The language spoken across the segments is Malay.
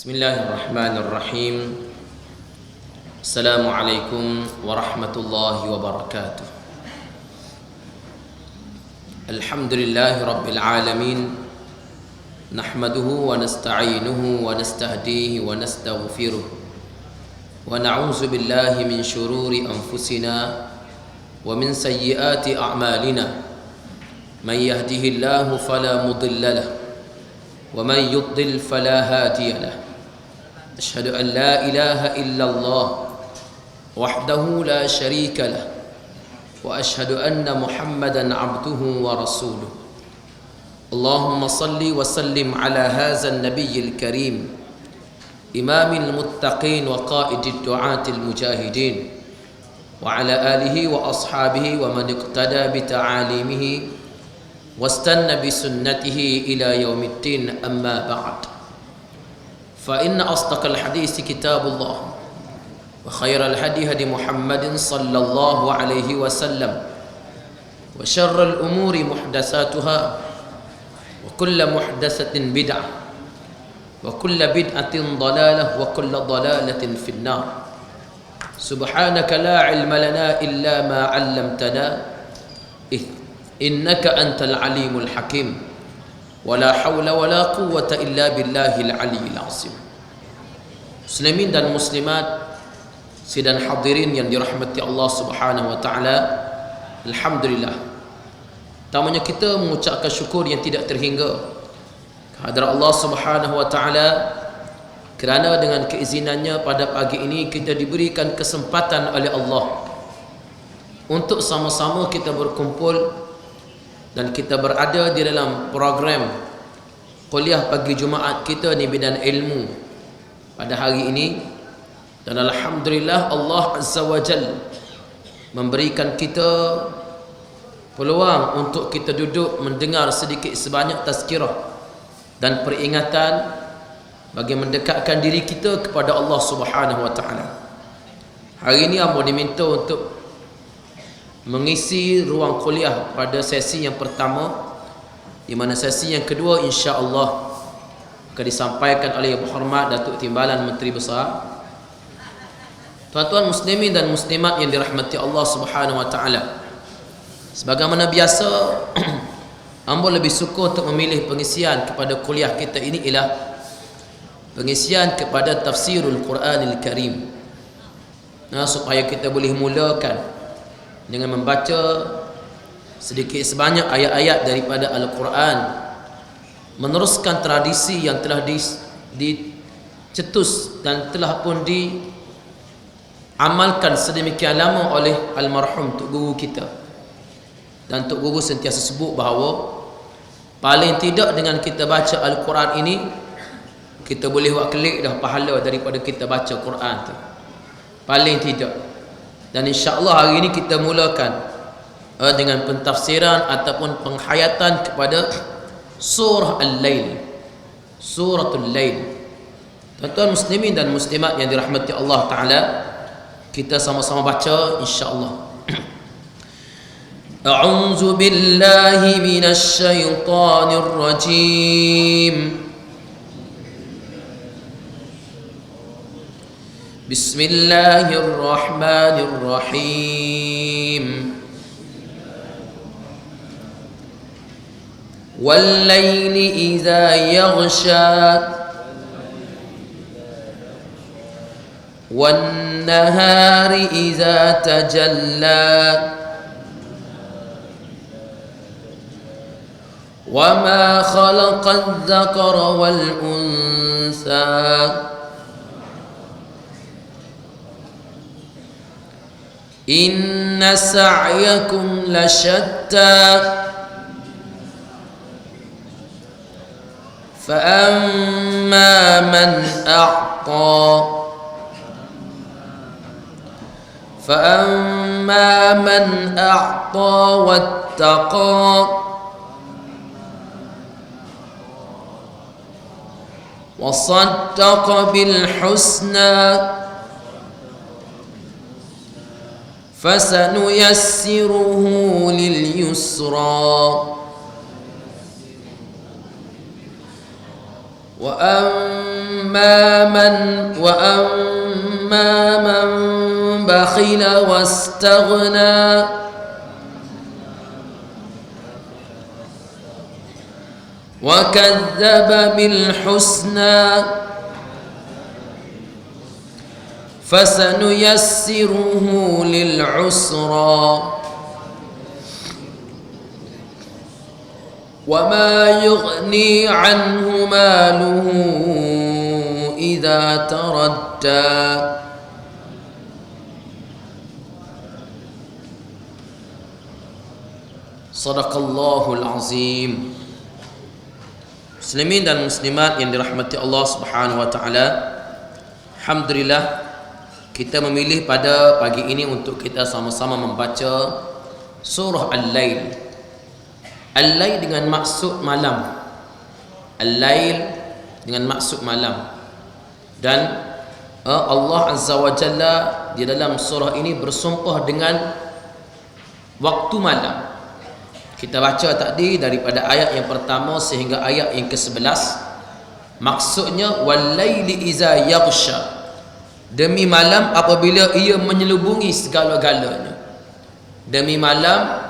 Bismillahirrahmanirrahim. Assalamualaikum warahmatullahi wabarakatuh. Alhamdulillahi rabbil alamin. Nahmaduhu wa nasta'inuhu wa nastahdihi wa nastaghfiruh. Wa na'udzu billahi min shururi anfusina wa min sayyiati a'malina. Man yahdihillahu fala mudilla lahu wa man yudlil fala hadiya lahu. أشهد أن لا إله إلا الله وحده لا شريك له وأشهد أن محمدا عبده ورسوله. اللهم صل وسلم على هذا النبي الكريم إمام المتقين وقائد الدعاة المجاهدين وعلى آله وأصحابه ومن اقتدى بتعاليمه واستنى بسنته إلى يوم الدين. أما بعد، فإن أصدق الحديث كتاب الله وخير الهدي هدي محمد صلى الله عليه وسلم وشر الأمور محدثاتها وكل محدثة بدعة وكل بدعة ضلالة وكل ضلالة في النار. سبحانك لا علم لنا إلا ما علمتنا إنك أنت العليم الحكيم. ولا حول ولا قوة إلا بالله العلي العظيم. Muslimin dan muslimat, sidang hadirin yang dirahmati Allah Subhanahu wa taala, alhamdulillah. Pertamanya kita mengucapkan syukur yang tidak terhingga kehadrat Allah Subhanahu wa taala kerana dengan keizinannya pada pagi ini kita diberikan kesempatan oleh Allah untuk sama-sama kita berkumpul dan kita berada di dalam program kuliah pagi Jumaat kita di bidang ilmu pada hari ini. Dan alhamdulillah Allah Azza wa Jal memberikan kita peluang untuk kita duduk mendengar sedikit sebanyak tazkirah dan peringatan bagi mendekatkan diri kita kepada Allah Subhanahu wa taala. Hari ini amba diminta untuk mengisi ruang kuliah pada sesi yang pertama, di mana sesi yang kedua insya-Allah akan disampaikan oleh Yang Berhormat Datuk Timbalan Menteri Besar. Tuan-tuan muslimin dan muslimat yang dirahmati Allah Subhanahu wa taala, sebagaimana biasa hamba lebih suka untuk memilih pengisian kepada kuliah kita ini ialah pengisian kepada tafsirul Quranil Karim. Supaya kita boleh mulakan dengan membaca sedikit sebanyak ayat-ayat daripada Al-Quran, meneruskan tradisi yang telah dicetus dan telah pun diamalkan sedemikian lama oleh almarhum Tok Guru kita. Dan Tok Guru sentiasa sebut bahawa paling tidak dengan kita baca Al-Quran ini, kita boleh buat kelik dah pahala daripada kita baca Quran tu, paling tidak. Dan insya-Allah hari ini kita mulakan dengan pentafsiran ataupun penghayatan kepada surah Al-Lail, suratul Lail. Tuan-tuan muslimin dan muslimat yang dirahmati Allah taala, kita sama-sama baca insya-Allah. A'udzu billahi minasy syaithanir rajim. Bismillahirrahmanirrahim. Wal-laili idza yaghsha wan-nahari idza tajalla wama khalaqadz dzakara wal-untha inna sa'yakum lashatta فأما من أعطى واتقى وصدق بالحسنى فسنيسره لليسرى وأما من بخل واستغنى وكذب بالحسنى فسنيسره للعسرى وما يغني عنه ماله إذا تردى Sadaqallahul Azim. Muslimin dan muslimat yang dirahmati Allah Subhanahu wa taala, alhamdulillah kita memilih pada pagi ini untuk kita sama-sama membaca surah Al-Lail. Al-Lail dengan maksud malam. Al-Lail dengan maksud malam. Dan Allah Azza wa Jalla di dalam surah ini bersumpah dengan waktu malam. Kita baca tadi daripada ayat yang pertama sehingga ayat yang ke-11. Maksudnya wal-laili iza yaghsha, demi malam apabila ia menyelubungi segala-galanya. Demi malam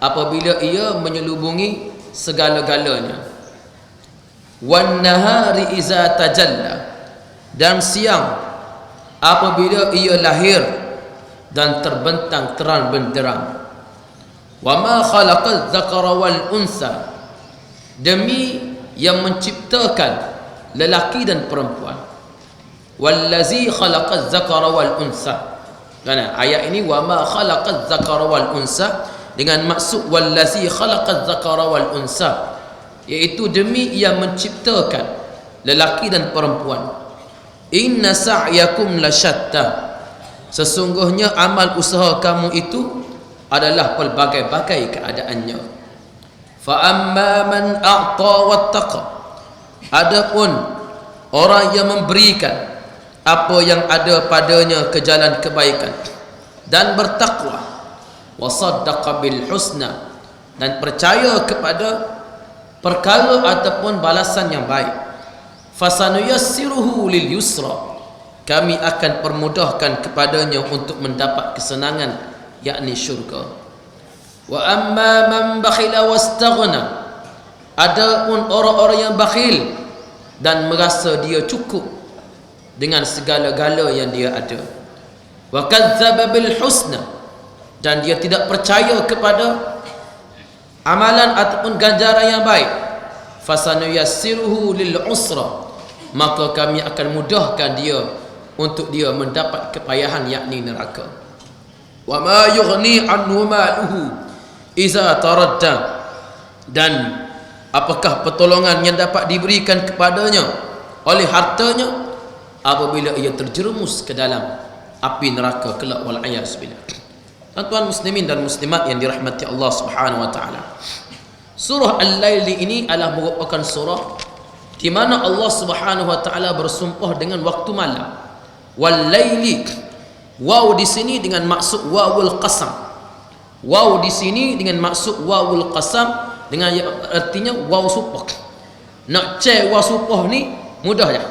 apabila ia menyelubungi segala-galanya. Wan nahari iza tajalla, dan siang apabila ia lahir dan terbentang terang benderang. Wa ma khalaqal dzakara wal unsa, demi yang menciptakan lelaki dan perempuan. Wallazi khalaqaz dzakara wal unsa. Karena ayat ini wa ma khalaqaz dzakara wal unsa dengan maksud wallazi khalaqaz dzakara wal unsa, iaitu demi yang menciptakan lelaki dan perempuan. Inna sa'yakum lasyatta, sesungguhnya amal usaha kamu itu adalah pelbagai-bagai keadaannya. Fa amma man a'ta wattaqa, adapun orang yang memberikan apa yang ada padanya ke jalan kebaikan dan bertakwa, wa saddaqa bil husna, dan percaya kepada perkara ataupun balasan yang baik, fasanuyassiruhu lil yusra, kami akan permudahkan kepadanya untuk mendapat kesenangan, yakni syurga. Wa amma man bakhila wastaghna, adapun orang-orang yang bakhil dan merasa dia cukup dengan segala-gala yang dia ada. Wa kadzdzaba bil husna, dan dia tidak percaya kepada amalan ataupun ganjaran yang baik. Fasanuyassiruhu lil usra, maka kami akan mudahkan dia untuk dia mendapat kepayahan, yakni neraka. Wa ma yughni anhu maluhu iza taradda, dan apakah pertolongan yang dapat diberikan kepadanya oleh hartanya apabila ia terjerumus ke dalam api neraka kelak, wal a'yaz billah. Tuan-tuan muslimin dan muslimat yang dirahmati Allah Subhanahu wa taala, surah Al-Lail ini adalah merupakan surah di mana Allah Subhanahu wa taala bersumpah dengan waktu malam. Wal laili, waw di sini dengan maksud wawul qasam. Waw di sini dengan maksud wawul qasam, dengan artinya waw sumpah. Nak cek waw sumpah ni mudah je.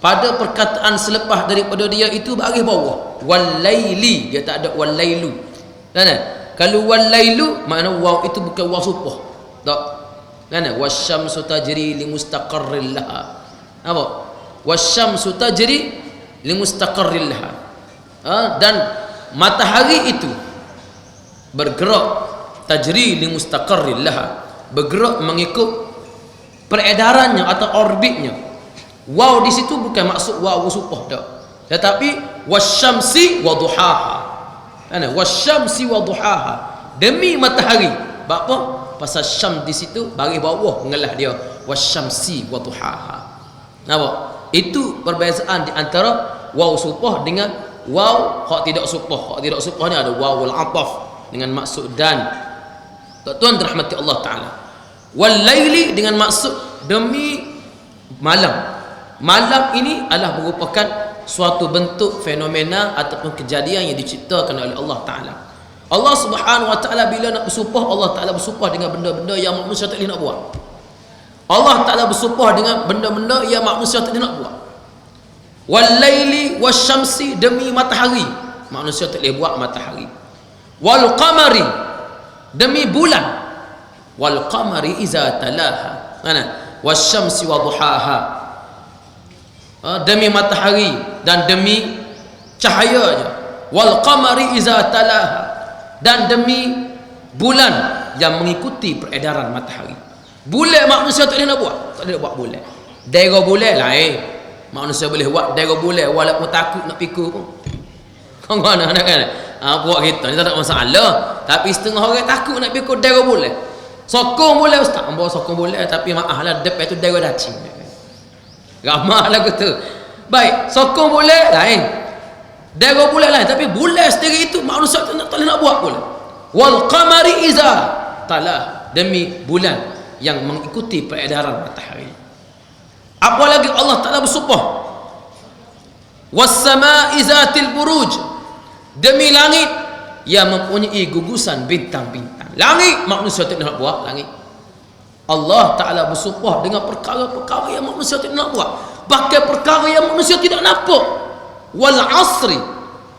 Pada perkataan selepas daripada dia itu bagi bawah. Wal laili, dia tak ada wal lailu. Kan? Kalau wal lailu makna waw itu bukan waw sumpah. Tak. Kan? Wasyamsu tajri li mustaqarril laha. Apa? Wasyamsu tajri li mustaqarril laha. Dan matahari itu bergerak, tajri li mustaqarril laha, bergerak mengikut peredarannya atau orbitnya. Waw di situ bukan maksud waw supah dah, tetapi wasyamsi wa duhaha. Ana wasyamsi wa duhaha, demi matahari. Apa? Pasal syam di situ bagi bawah mengalah dia wasyamsi wa duhaha. Nampak? Itu perbezaan di antara waw supah dengan waw hak tidak supah. Hak tidak supah ni ada wawul ataf dengan maksud dan. Tuan rahmati Allah taala. Wal laili dengan maksud demi malam. Malam ini adalah merupakan suatu bentuk fenomena ataupun kejadian yang diciptakan oleh Allah taala. Allah Subhanahu wa taala bila nak bersumpah, Allah taala bersumpah dengan benda-benda yang manusia tak boleh nak buat. Allah Ta'ala bersumpah dengan benda-benda yang manusia tak nak buat. Wal laili wasyamsi, demi matahari, manusia tak boleh buat matahari. Wal qamari, demi bulan. Wal qamari iza talaha, mana? Wasyamsi wa duhaha, demi matahari dan demi cahayanya. Wal qamari iza talaha, dan demi bulan yang mengikuti peredaran matahari. Bulan manusia tak boleh nak buat, tak boleh buat bulan. Daerah bulan lain manusia boleh buat daerah bulan walaupun takut nak pikul pun. Kau mana nak kan? Buat kita ni tak ada masalah, tapi setengah orang takut nak pikul daerah bulan. Sokong bulan ustaz, bawa sokong bulan, tapi maaf lah depan tu daerah dacing. Ramah lah kata. Baik, sokong bulan lain, daerah bulan lain, tapi bulan sendiri itu manusia tak boleh nak buat bulan. Wal qamari iza talah, demi bulan yang mengikuti peredaran matahari. Apa lagi Allah Ta'ala bersumpah? Was-sama'i zatil buruj, demi langit yang mempunyai gugusan bintang-bintang. Langit manusia tak nak buat langit. Allah Ta'ala bersumpah dengan perkara-perkara yang manusia tidak nak buat, bahkan perkara yang manusia tidak nampak. Wal asri,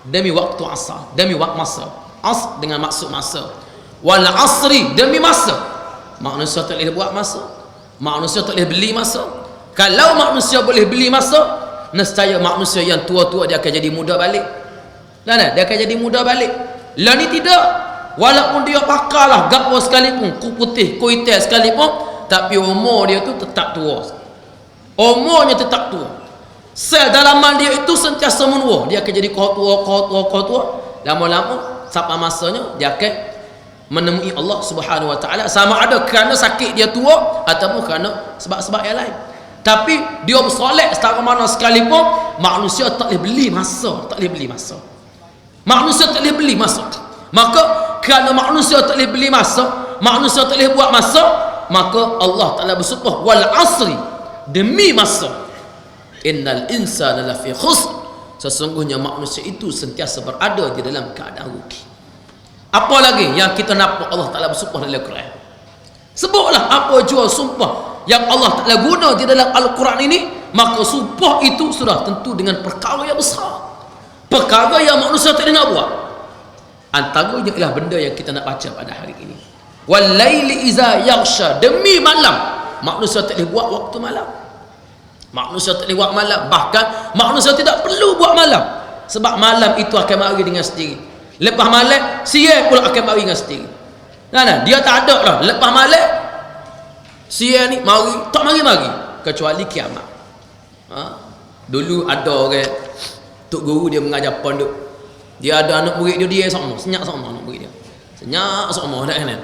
demi waktu asar, demi waktu masa. As dengan maksud masa. Wal asri, demi masa. Manusia tak boleh buat masa, manusia tak boleh beli masa. Kalau manusia boleh beli masa, nescaya manusia yang tua-tua dia akan jadi muda balik. Dia akan jadi muda balik. Lah ni tidak, walaupun dia pakarlah gapo sekalipun, kuku putih, kuih hitam sekalipun, tapi umur dia tu tetap tua. Umurnya tetap tua. Sedalaman dia itu sentiasa menua. Dia akan jadi kau tua. Lama-lama sampai masanya dia akan menemui Allah Subhanahu Wa Taala, sama ada kerana sakit dia tua ataupun kerana sebab-sebab yang lain. Tapi dia bersolek secara mana sekalipun, manusia tak boleh beli masa, tak boleh beli masa. Manusia tak boleh beli masa. Maka kerana manusia tak boleh beli masa, manusia tak boleh buat masa, maka Allah Taala bersumpah wal asri, demi masa. Innal insana lafi khusr, sesungguhnya manusia itu sentiasa berada di dalam keadaan rugi. Apa lagi yang kita nampak Allah Ta'ala bersumpah dalam Al-Quran? Sebutlah apa jua sumpah yang Allah Ta'ala guna di dalam Al-Quran ini, maka sumpah itu sudah tentu dengan perkara yang besar, perkara yang manusia tak nak buat. Antaranya ialah benda yang kita nak baca pada hari ini. Wal laili iza yaghsha, demi malam, manusia tak boleh buat waktu malam. Manusia tak boleh buat malam, bahkan manusia tidak perlu buat malam, sebab malam itu akan mari dengan sendiri. Lepas malam siang pula akan mari dengan sendiri. Dia tak ada lah lepas malam siang ni mari, tak mari-mari kecuali kiamat. Dulu ada orang tok guru dia mengajar pondok, dia ada anak murid dia sama, senyap sama anak murid dia, senyap sama dah kan.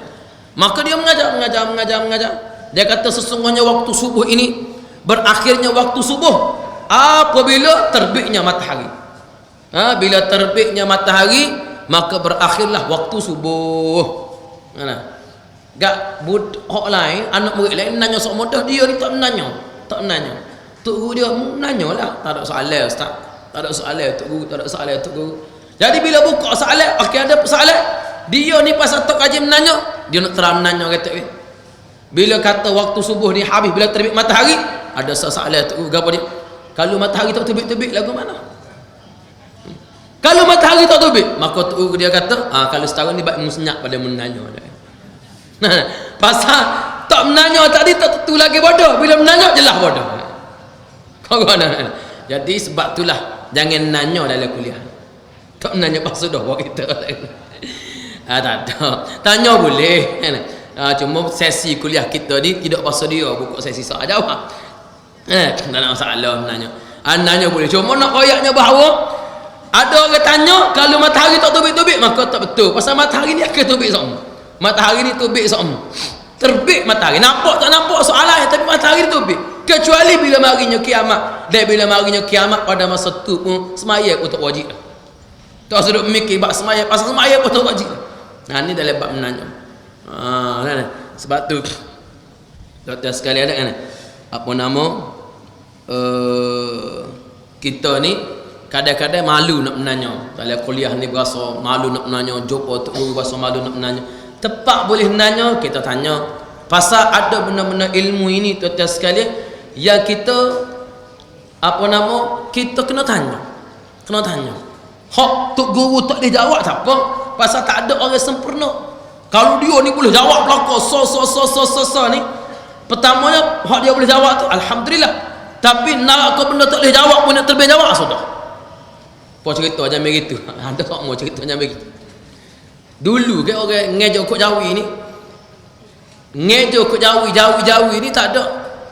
Maka dia mengajar. Dia kata sesungguhnya waktu subuh ini, berakhirnya waktu subuh apabila terbitnya matahari. Bila terbitnya matahari, maka berakhirlah waktu subuh. Gak budak lain, anak murid lain nanya soal mudah, dia ni tak menanya. Tok guru dia nanyalah, tak ada soalan ustaz, tak ada soalan tok guru, tak ada soalan tok guru. Jadi bila buka soalan, okey ada soalan, dia ni pasal tok kaji menanya, dia nak terang menanya kata bila kata waktu subuh ni habis, bila terbit matahari, ada soalan tok guru gapo dia? Kalau matahari tak terbit lagu mana? Kalau matahari tak terbit, maka tu dia kata, kalau setahun ni baik senyap pada menanya. Pasal tak menanya tadi tak tentu lagi bodoh, bila menanya jelas bodoh. Kau mana? Jadi sebab itulah jangan nanya dalam kuliah. Tak menanya pasal dah buat kita. Tak ada. Tanya boleh. Cuma sesi kuliah kita ni tidak pasal dia buka sesi soal jawab. Tak ada masalah menanya. Nanya boleh. Cuma nak koyaknya bahawa ada orang tanya kalau matahari tak terbit, maka tak betul. Pasal matahari ni akan terbit sama. Matahari ni terbit sama. Terbit matahari. Nampak tak nampak soalan, tapi matahari ni terbit. Kecuali bila marinya kiamat. Dan bila marinya kiamat pada masa tu pun semaya pun tak wajib. Tak sedut mikir bab semaya, pasal semaya pun tak wajib. Ni dalam bab menanya. Sebab tu doktor sekali ada kan apa nama kita ni kadang-kadang malu nak menanya. Dalam kuliah ni berasa malu nak menanya, jumpa tok guru berasa malu nak menanya. Tepat boleh menanya, kita tanya Pasal ada benda-benda ilmu ini tuan-tuan sekalian yang kita kita kena tanya. Hak tok guru tak boleh jawab tak apa, pasal tak ada orang sempurna. Kalau dia ni boleh jawab belaka ni, pertamanya hak dia boleh jawab tu alhamdulillah. Tapi nak kau benda tak boleh jawab pun nak terlebih jawab sudah. Apa cerita macam begitu? Ada tak mau cerita macam begitu? Dulu ke orang ngejo kok Jawi ni. Ngejo kok Jawi ni tak ada.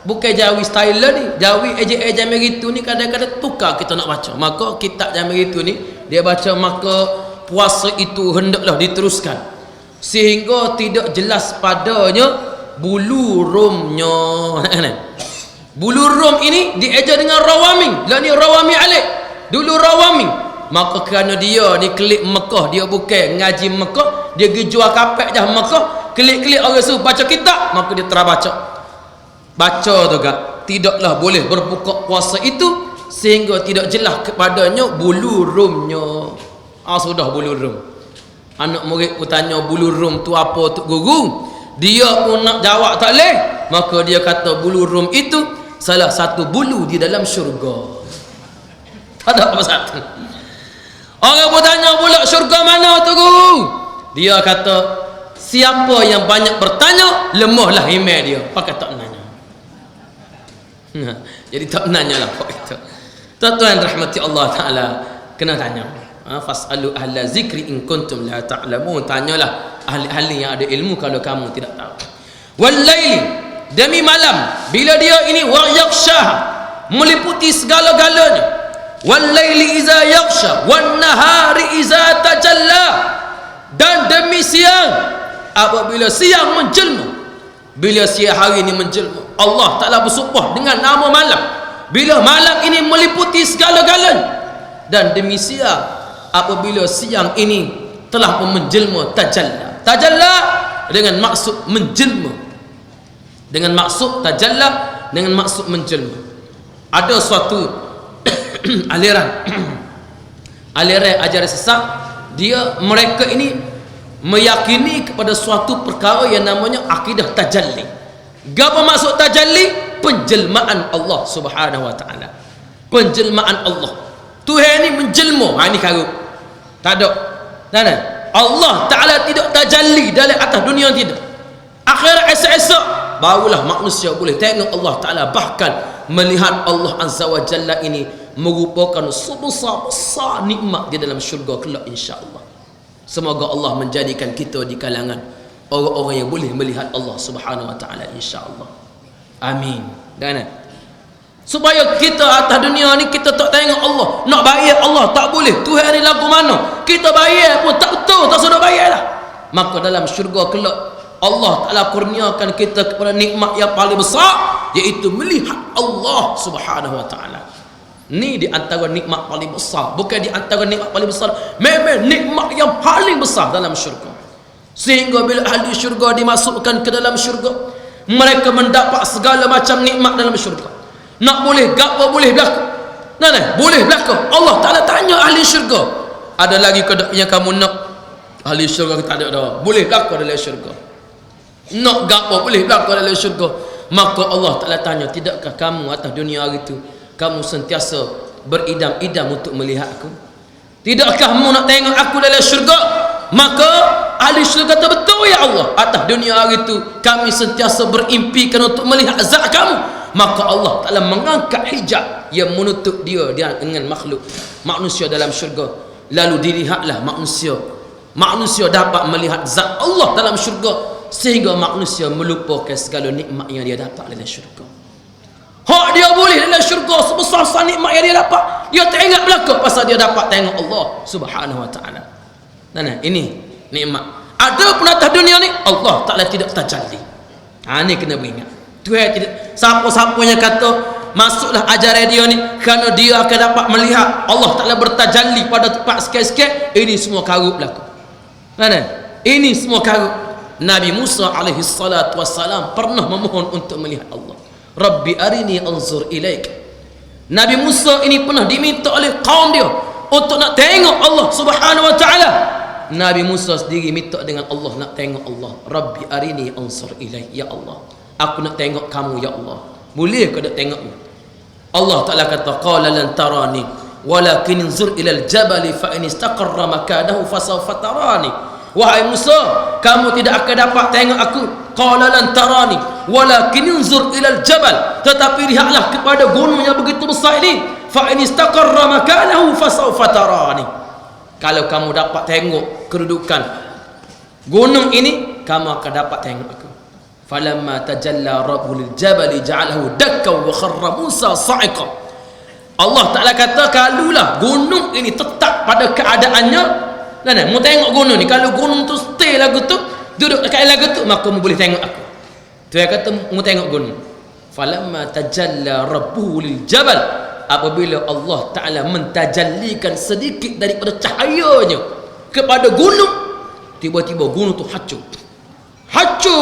Bukan Jawi style ni. Jawi eja begitu ni kadang-kadang tukar kita nak baca. Maka kitab jam begitu ni dia baca maka puasa itu hendaklah diteruskan. Sehingga tidak jelas padanya bulu rumnya. Bulu rum ini dieja dengan rawaming. Lah ni rawami alik. Dulu rawami. Maka kerana dia ni klik Mekah, dia bukan ngaji Mekah, dia pergi jual kapek dah Mekah, klik-klik orang suruh baca kitab, maka dia terbaca. Baca tu kan, tidaklah boleh berbuka puasa itu sehingga tidak jelas kepadanya bulu rumnya. Sudah bulu rum. Anak murid pun tanya bulu rum tu apa tu guru? Dia pun nak jawab tak leh. Maka dia kata bulu rum itu salah satu bulu di dalam syurga. Ada apa satu? Orang bertanya pula syurga mana tu guru? Dia kata siapa yang banyak bertanya lemahlah iman dia. Pakai tak nanya. Jadi tak nanya lah kok itu. Tuan-tuan rahmati Allah Ta'ala, kena tanya. Fas'alu ahla zikri in kuntum la ta'lamun. Tanyalah ahli-ahli yang ada ilmu kalau kamu tidak tahu. Wal laili, demi malam bila dia ini wa yaghsha, meliputi segala-galanya. Wal laili iza yaghsha wan nahari iza tajalla, dan demi siang apabila siang menjelma. Bila siang hari ini menjelma, Allah Ta'ala bersumpah dengan nama malam. Bila malam ini meliputi segala-galanya, dan demi siang apabila siang ini telah menjelma. Tajalla dengan maksud menjelma, dengan maksud tajalla dengan maksud menjelma. Ada suatu aliran ajaran sesat, mereka ini meyakini kepada suatu perkara yang namanya akidah tajalli. Apa maksud tajalli? Penjelmaan Allah Subhanahu wa taala. Penjelmaan Allah. Tuhan ini menjelma. Ini karut. Tak ada. Tak ada. Allah Taala tidak tajalli dalam atas dunia, tidak. Akhirat esok-esok barulah manusia boleh tengok Allah Taala, bahkan melihat Allah Azza wa Jalla ini merupakan sebesar-besar nikmat di dalam syurga kelak insya-Allah. Semoga Allah menjadikan kita di kalangan orang-orang yang boleh melihat Allah Subhanahu wa taala insya-Allah. Amin. Dan supaya kita atas dunia ni kita tak tengok Allah, nak bayar Allah tak boleh. Tuhan ni lagu mana? Kita bayar pun tak betul, tak sudah bayarlah. Maka dalam syurga kelak Allah Taala kurniakan kita kepada nikmat yang paling besar, iaitu melihat Allah Subhanahu wa taala. Ni di antara nikmat paling besar, bukan di antara nikmat paling besar, memang nikmat yang paling besar dalam syurga. Sehingga bila ahli syurga dimasukkan ke dalam syurga, mereka mendapat segala macam nikmat dalam syurga. Nak boleh gapo boleh berlaku. Nah, boleh berlaku. Allah Taala tanya ahli syurga, ada lagi ke yang kamu nak? Ahli syurga tak ada dah. Boleh berlaku dalam syurga. Nak gapo boleh berlaku dalam syurga. Maka Allah Taala tanya, tidakkah kamu atas dunia hari itu kamu sentiasa beridam-idam untuk melihat aku? Tidakkah kamu nak tengok aku dalam syurga? Maka ahli syurga kata, betul ya Allah, atas dunia hari itu kami sentiasa berimpikan untuk melihat zat kamu. Maka Allah Ta'ala mengangkat hijab yang menutup dia dengan makhluk manusia dalam syurga. Lalu dilihatlah manusia dapat melihat zat Allah dalam syurga, sehingga manusia melupakan segala nikmat yang dia dapat dalam syurga. Hak dia boleh dalam syurga sebesar nikmat yang dia dapat, dia tak ingat belaka pasal dia dapat tengok Allah Subhanahu wa taala. Nah, ini nikmat. Ada pun atas dunia ni Allah Taala tidak tajalli. Ini kena beringat. Tuhan tidak, siapa-siapa yang kata masuklah ajaran dia ni kerana dia akan dapat melihat Allah Taala bertajalli pada tempat sikit-sikit, ini semua karut berlaku. Ini semua karut. Nabi Musa alaihi salatu wassalam pernah memohon untuk melihat Allah. Rabbi arini anzur ilaik. Nabi Musa ini pernah diminta oleh kaum dia untuk nak tengok Allah Subhanahu wa taala. Nabi Musa sendiri minta dengan Allah, nak tengok Allah. Rabbi arini ansur ilaih, ya Allah, aku nak tengok kamu ya Allah. Boleh ke nak tengok? Allah Ta'ala kata, qala lan tarani walakin inzur ilal jabali fa in istaqarra makanahu fasawfa tarani. Wahai Musa, kamu tidak akan dapat tengok aku. Qala lan tarani walakin inzur ilal jabal, tetapi lihatlah kepada gunung yang begitu besar ini. Fa in istaqarra makanahu fasawfa tarani. Kalau kamu dapat tengok kedudukan gunung ini, kamu akan dapat tengok aku. Falamma tajalla rabbul jabali ja'alahu dakkan wa kharra Musa sa'iqa. Allah Ta'ala kata, kalulah gunung ini tetap pada keadaannya. Nah, mau tengok gunung ni, kalau gunung tu stay lagu tu, duduk dekat lagu tu, maka mu boleh tengok aku. Tu yang kata mu tengok gunung. Falamma tajalla rabbul jabal, apabila Allah Ta'ala mentajallikan sedikit daripada cahayanya kepada gunung, tiba-tiba gunung tu hancur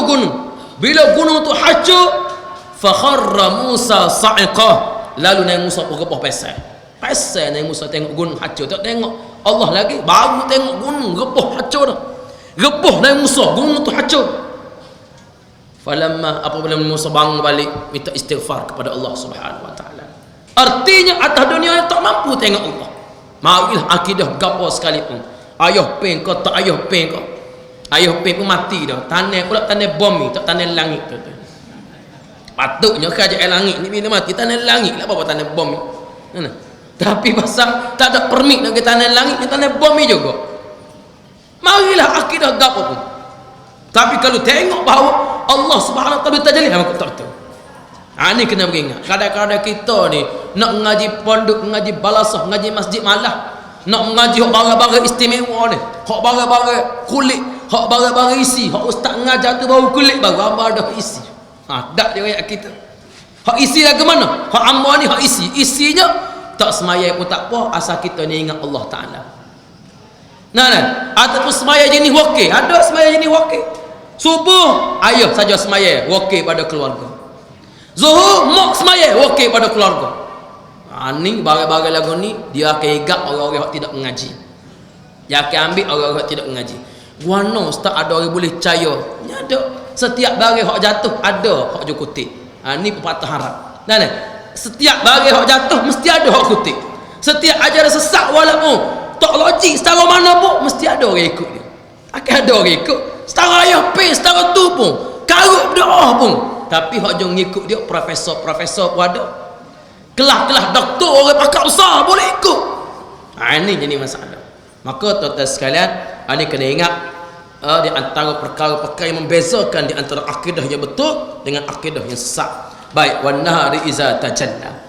gunung. Bila gunung tu hancur, fakharra Musa sa'iqah, lalu Nabi Musa bergebah pesai Nabi Musa tengok gunung hancur. Tak tengok Allah lagi, baru tengok gunung gebah hancur dah. Gebah Nabi Musa, gunung tu hancur. Falamma, apabila Nabi Musa bangun balik, minta istighfar kepada Allah Subhanahu wa ta'ala. Artinya atas dunia yang tak mampu tengok Allah. Marilah akidah gapo sekalipun. Ayah pen kau tak ayah pen kau. Ayah pen pun mati dah. Tanah pula tanah bom ni, tak tanah langit tu. Patutnya kerajaan langit ni bila mati tanah langit lah, apa tanah bom ni. Mana? Tapi pasal tak ada permit nak ke tanah langit ni, tanah bom ni juga. Marilah akidah gapo pun. Tapi kalau tengok bahawa Allah Subhanahu wa taala tajalli, maka tak tahu. Ini kena beringat. Kadang-kadang kita ni nak mengaji pondok, mengaji balasah, mengaji masjid malah, nak mengaji hak barang-barang istimewa ni, hak barang-barang kulit, hak barang-barang isi, hak ustaz mengajar tu baru kulit, baru gambar dah isi. Tak dia ayat kita. Hak isi lagu mana? Hak amma ni hak isi. Isinya tak semaya pun tak apa, asal kita ni ingat Allah Ta'ala. Nah, ataupun semaya jenis wakil. Ada semaya jenis wakil. Subuh, ayah saja semaya wakil pada keluarga. Zuhur, mak semaya wakil pada keluarga. Ni barang-barang lagu ni, dia akan igap orang-orang yang tidak mengaji. Dia akan ambil orang-orang yang tidak mengaji. Guano ustaz, ada orang boleh percaya? Ni ada. Setiap barang hak jatuh ada hak je kutip. Ni pepatah Arab. Nah, setiap barang hak jatuh mesti ada hak kutip. Setiap ajaran sesat walaupun tak logik secara mana pun, mesti ada orang ikut dia. Akan ada orang ikut. Setara ayah pin, setara tu pun, karut doa pun. Tapi hak jom ngikut dia, profesor pun ada. Kelas-kelas doktor, orang pakar besar boleh ikut. Ini jadi masalah. Maka tuan-tuan sekalian, ini kena ingat, di antara perkara-perkara yang membezakan di antara akidah yang betul dengan akidah yang sesat. Baik, wan nahari iza tajalla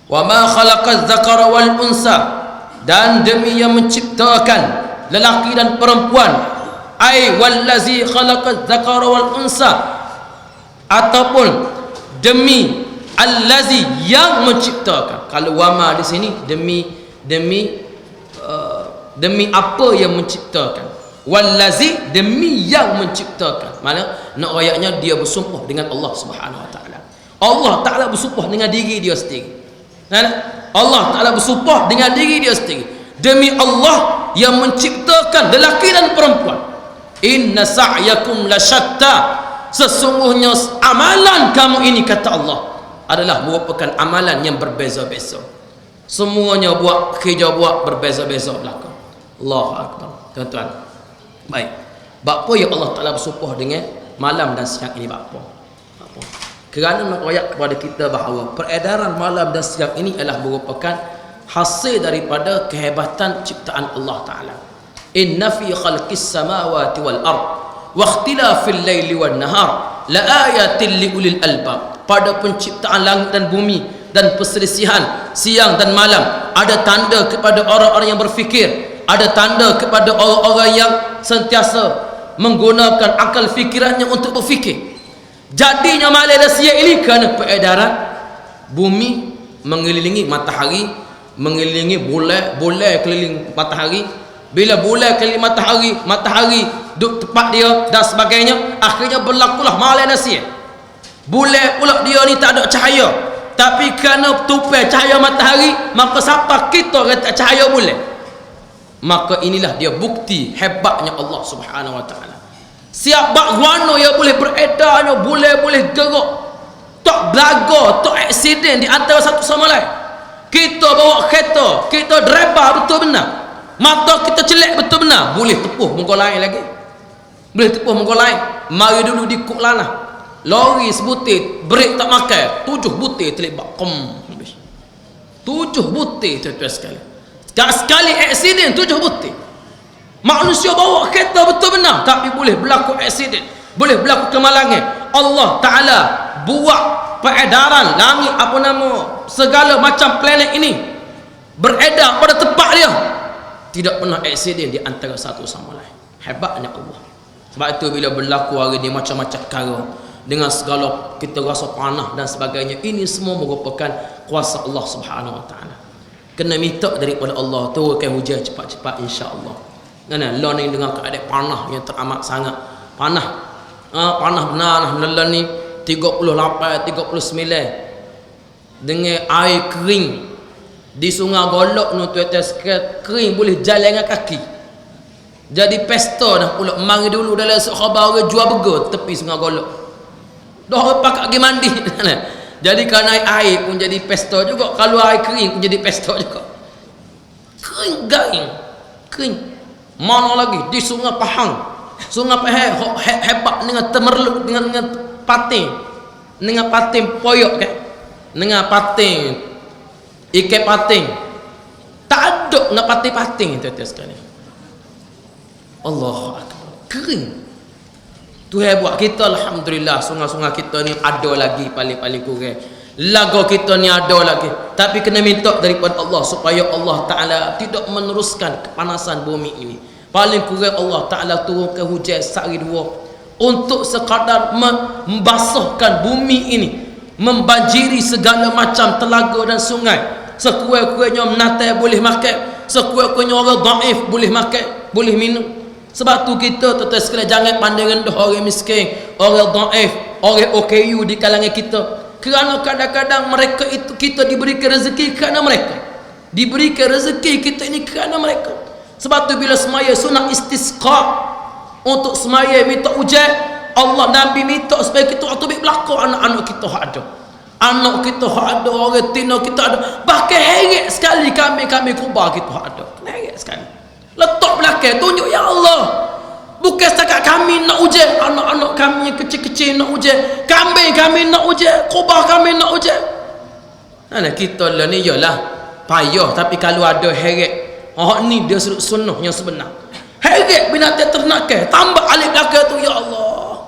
wa ma khalaqaz zakara wal unsa, dan demi yang menciptakan lelaki dan perempuan, ai wallazi khalaqaz zakara wal unsa, ataupun demi allazi yang menciptakan. Kalau wama di sini demi apa yang menciptakan, wallazi demi yang menciptakan. Mana nak ayatnya dia bersumpah dengan Allah Subhanahu wa taala. Allah Taala bersumpah dengan diri dia sendiri. Allah Taala bersumpah dengan diri dia sendiri. Demi Allah yang menciptakan lelaki dan perempuan. Inna sa'yakum lasyatta, sesungguhnya amalan kamu ini, kata Allah, adalah merupakan amalan yang berbeza-beza. Semuanya buat kerja buat berbeza-beza belakang. Allahu akbar. Tuan-tuan. Baik. Bapa yang Allah Taala bersumpah dengan malam dan siang ini bapa. Kerana nak ayat kepada kita bahawa peredaran malam dan siang ini adalah merupakan hasil daripada kehebatan ciptaan Allah Taala. Inna fi khalqis samawati wal ard wa ikhtilafil laili wan nahar la ayatin li ulil albab. Pada penciptaan langit dan bumi dan perselisihan siang dan malam, ada tanda kepada orang-orang yang berfikir, ada tanda kepada orang-orang yang sentiasa menggunakan akal fikirannya untuk berfikir. Jadinya Malaysia ini kerana peredaran bumi mengelilingi matahari, mengelilingi bulan keliling matahari. Bila bulan keliling matahari, matahari duduk tepat dia dan sebagainya, akhirnya berlakulah Malaysia. Bulan pula dia ni tak ada cahaya, tapi kerana tupai cahaya matahari, maka siapa kita kata cahaya bulan? Maka inilah dia bukti hebatnya Allah Subhanahu wa taala. Siap bak guano yang boleh beredar, boleh gerak, tak belaga, tak aksiden di antara satu sama lain. Kita bawa kereta, kita driver betul benar, mata kita celek betul benar, boleh tepuh muka lain lagi, boleh tepuh muka lain. Mari dulu di kuk lanah, lori sebutir brek tak makan, 7 butir terlibat habis. 7 butir tuan-tuan sekalian. Tak sekali aksiden 7 butir. Manusia bawa kereta betul benar, tapi boleh berlaku aksiden, boleh berlaku kemalangan. Allah Ta'ala buat peredaran langit, segala macam planet ini beredar pada tempat dia, tidak pernah aksiden di antara satu sama lain. Hebatnya Allah. Sebab itu bila berlaku hari ni macam-macam perkara, dengan segala kita rasa panah dan sebagainya, ini semua merupakan kuasa Allah Subhanahu wa taala. Kena minta daripada Allah turunkan hujan cepat-cepat, insya-Allah. Kan lah ni dengan keadaan panah yang teramat sangat panah. Panah benar lah ni 38 39 dengan air kering di Sungai Golok nu tuan-tuan sekalian, kering boleh jalan dengan kaki. Jadi pesta dah pula. Mari dulu dalam khabar orang jual burger tepi Sungai Golok, dah orang pakai pergi mandi. Jadi kerana air pun jadi pesta juga, kalau air kering pun jadi pesta juga. Kering garing, kering. Mana lagi di Sungai Pahang, Sungai Pahang hebat dengan temerluk, dengan pating, dengan pating poyok kan, dengan pating ikan pating, tak ada dengan pating-pating tuan-tuan sekalian. Allah Akbar, kering. Tuhan buat kita alhamdulillah, sungai-sungai kita ni ada lagi paling-paling kurang. Lagu kita ni ada lagi, tapi kena minta daripada Allah supaya Allah Ta'ala tidak meneruskan kepanasan bumi ini. Paling kurang Allah Ta'ala turunkan hujan sehari dua untuk sekadar membasuhkan bumi ini, membanjiri segala macam telaga dan sungai. Sekurang-kurangnya menatai boleh makan, sekurang-kurangnya orang daif boleh makan, boleh minum. Sebab tu kita tuan-tuan sekalian jangan pandang rendah orang miskin, orang daif, orang OKU di kalangan kita. Kerana kadang-kadang mereka itu, kita diberikan rezeki kerana mereka, diberikan rezeki kita ini kerana mereka. Sebab tu bila semaya sunat istisqa, untuk semaya minta hujan, Allah Nabi minta supaya kita waktu berlaku anak-anak kita ada, anak kita ada, orang tina kita ada. Bahkan heret sekali kami kubah kita ada, heret sekali. Letak belakang tunjuk, ya Allah, bukan setakat kami nak hujan, anak-anak kami yang kecil-kecil nak hujan, kambing kami nak hujan, kubah kami nak hujan. Kita lah ni yalah payah, tapi kalau ada heret, ni dia sunnah yang sebenar. Heret binatang ternakan, tambah alif belakang tu, ya Allah.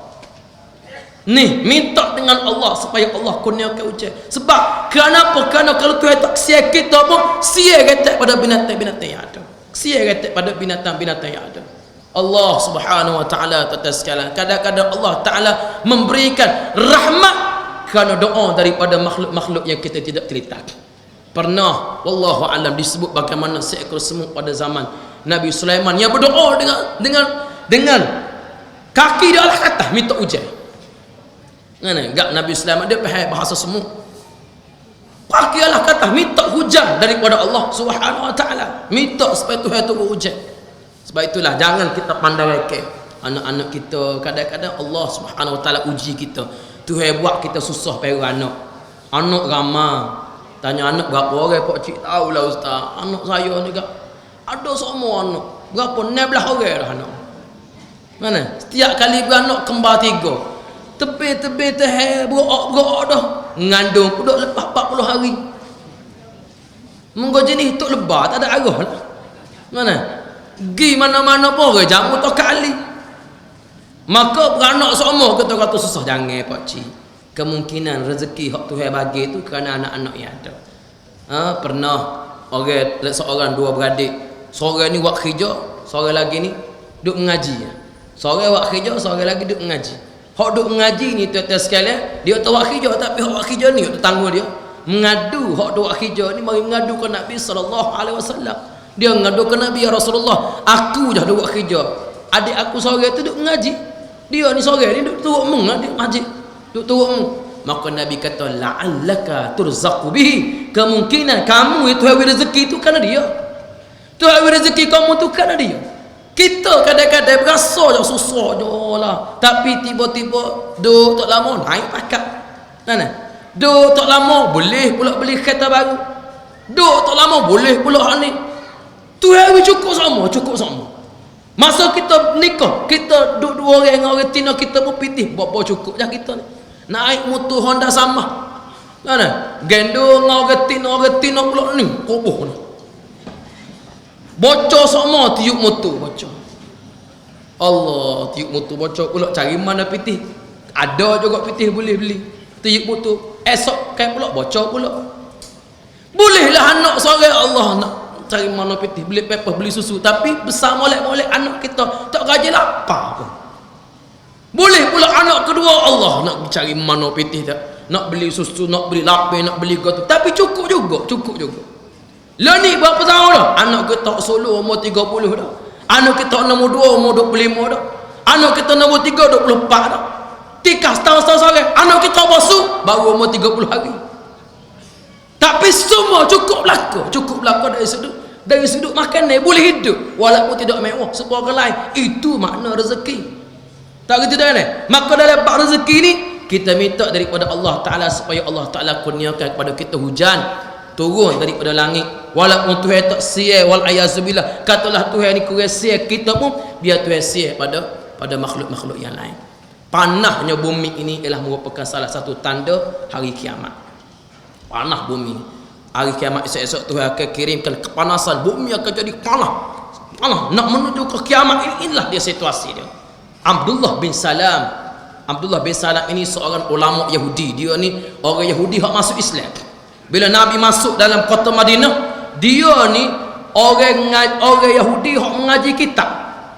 Ni minta dengan Allah supaya Allah kurniakan hujan. Sebab kenapa? Kerana kalau Tuhan tak sia kita pun, sia kata pada binatang-binatang yang ada, sia kata pada binatang-binatang yang ada. Allah Subhanahu wa taala sekalian, kadang-kadang Allah Taala memberikan rahmat kerana doa daripada makhluk-makhluk yang kita tidak terlihat. Pernah wallahu alam disebut bagaimana seekor semut pada zaman Nabi Sulaiman yang berdoa dengan kaki dia lah kata minta hujan. Enggak, Nabi Sulaiman dia faham bahasa semut. Kaki Allah kata minta hujan daripada Allah Subhanahu wa taala, minta supaya Tuhan turun hujan. Sebab itulah jangan kita pandang rekeh anak-anak kita. Kadang-kadang Allah Subhanahu wa taala uji kita. Tuhan buat kita susah payah anak. Anak ramai. Tanya anak berapa orang, pak cik tahulah ustaz. Anak saya ni ada semua anak. Berapa? 16 orang dah anak. Mana? Setiap kali beranak kembar 3. Tepi-tepi teh berok dah. Ngandung duduk lepas 40 hari. Mengko jenis tok lebar tak ada arah lah. Mana? Gi mana-mana pun orang jamu tok kali. Maka beranak semua kita kata susah, jangan pak cik. Kemungkinan rezeki hak Tuhan bagi itu kerana anak-anak yang ada. Pernah orang seorang dua beradik, seorang ni buat kerja, seorang lagi ni duduk mengaji. Seorang buat kerja, seorang lagi duduk mengaji. Hak duduk mengaji ni tuan-tuan sekalian, dia tak buat kerja, tapi hak buat kerja ni hak tangguh dia. Mengadu hak duduk buat kerja ni, mari mengadu ke Nabi sallallahu alaihi wasallam. Dia mengadu ke Nabi, ya Rasulullah, aku dah duduk buat kerja, adik aku seorang tu duduk mengaji. Dia ni seorang ni duduk turut mengaji. Duk turun. Maka Nabi kata la'allaka turzaqu bihi, kemungkinan kamu itu habis rezeki itu kerana dia. Tuhan beri rezeki kamu tu kan dia. Kita kadang-kadang berasa je susah je lah, tapi tiba-tiba duk tak lama naik pakat. Nah, duk tak lama boleh pula beli kereta baru. Duk tak lama boleh pula ni. Tuhan beri cukup sama. Masa kita nikah, kita duk dua orang dengan orang Tina, kita pun pitih berapa cukup je kita ni. Naik motor Honda sama. Nah, gendong dengan orang Tina pula ni, koboh ni. Bocor semua tiup motor bocor. Allah, tiup motor bocor pula, cari mana pitih. Ada juga pitih boleh beli. Tiup motor, esok kan pula bocor pula. Bolehlah anak seorang Allah nak cari mana pitih, beli paper, beli susu, tapi besar molek-molek anak kita tak gaji lapar pun. Boleh pula anak kedua Allah nak cari mana pitih tak, nak beli susu, nak beli lapar, nak beli gotu, tapi cukup juga. Lah ni berapa tahun dah? Anak kita solo umur 30 dah. Anak kita nombor 2 umur 25 dah. Anak kita nombor 3 24 dah. Tikas setahun sore. Anak kita basuh baru umur 30 hari. Tapi semua cukup belaka dari sudut makan ni boleh hidup walaupun tidak mewah sebuah orang lain. Itu makna rezeki. Tak gitu dah ni. Maka dalam bab rezeki ni kita minta daripada Allah Taala supaya Allah Taala kurniakan kepada kita hujan turun daripada langit, walaupun Tuhan tak sial wal ayazubillah, katalah Tuhan ni kurang sial kita pun, biar Tuhan sial pada makhluk-makhluk yang lain. Panahnya bumi ini ialah merupakan salah satu tanda hari kiamat. Panah bumi hari kiamat, esok-esok Tuhan akan kirimkan kepanasan, bumi akan jadi panah nak menuju ke kiamat. Inilah dia situasi dia. Abdullah bin Salam ini seorang ulama Yahudi. Dia ni orang Yahudi yang masuk Islam. Bila Nabi masuk dalam kota Madinah, dia ni orang Yahudi yang mengaji kitab.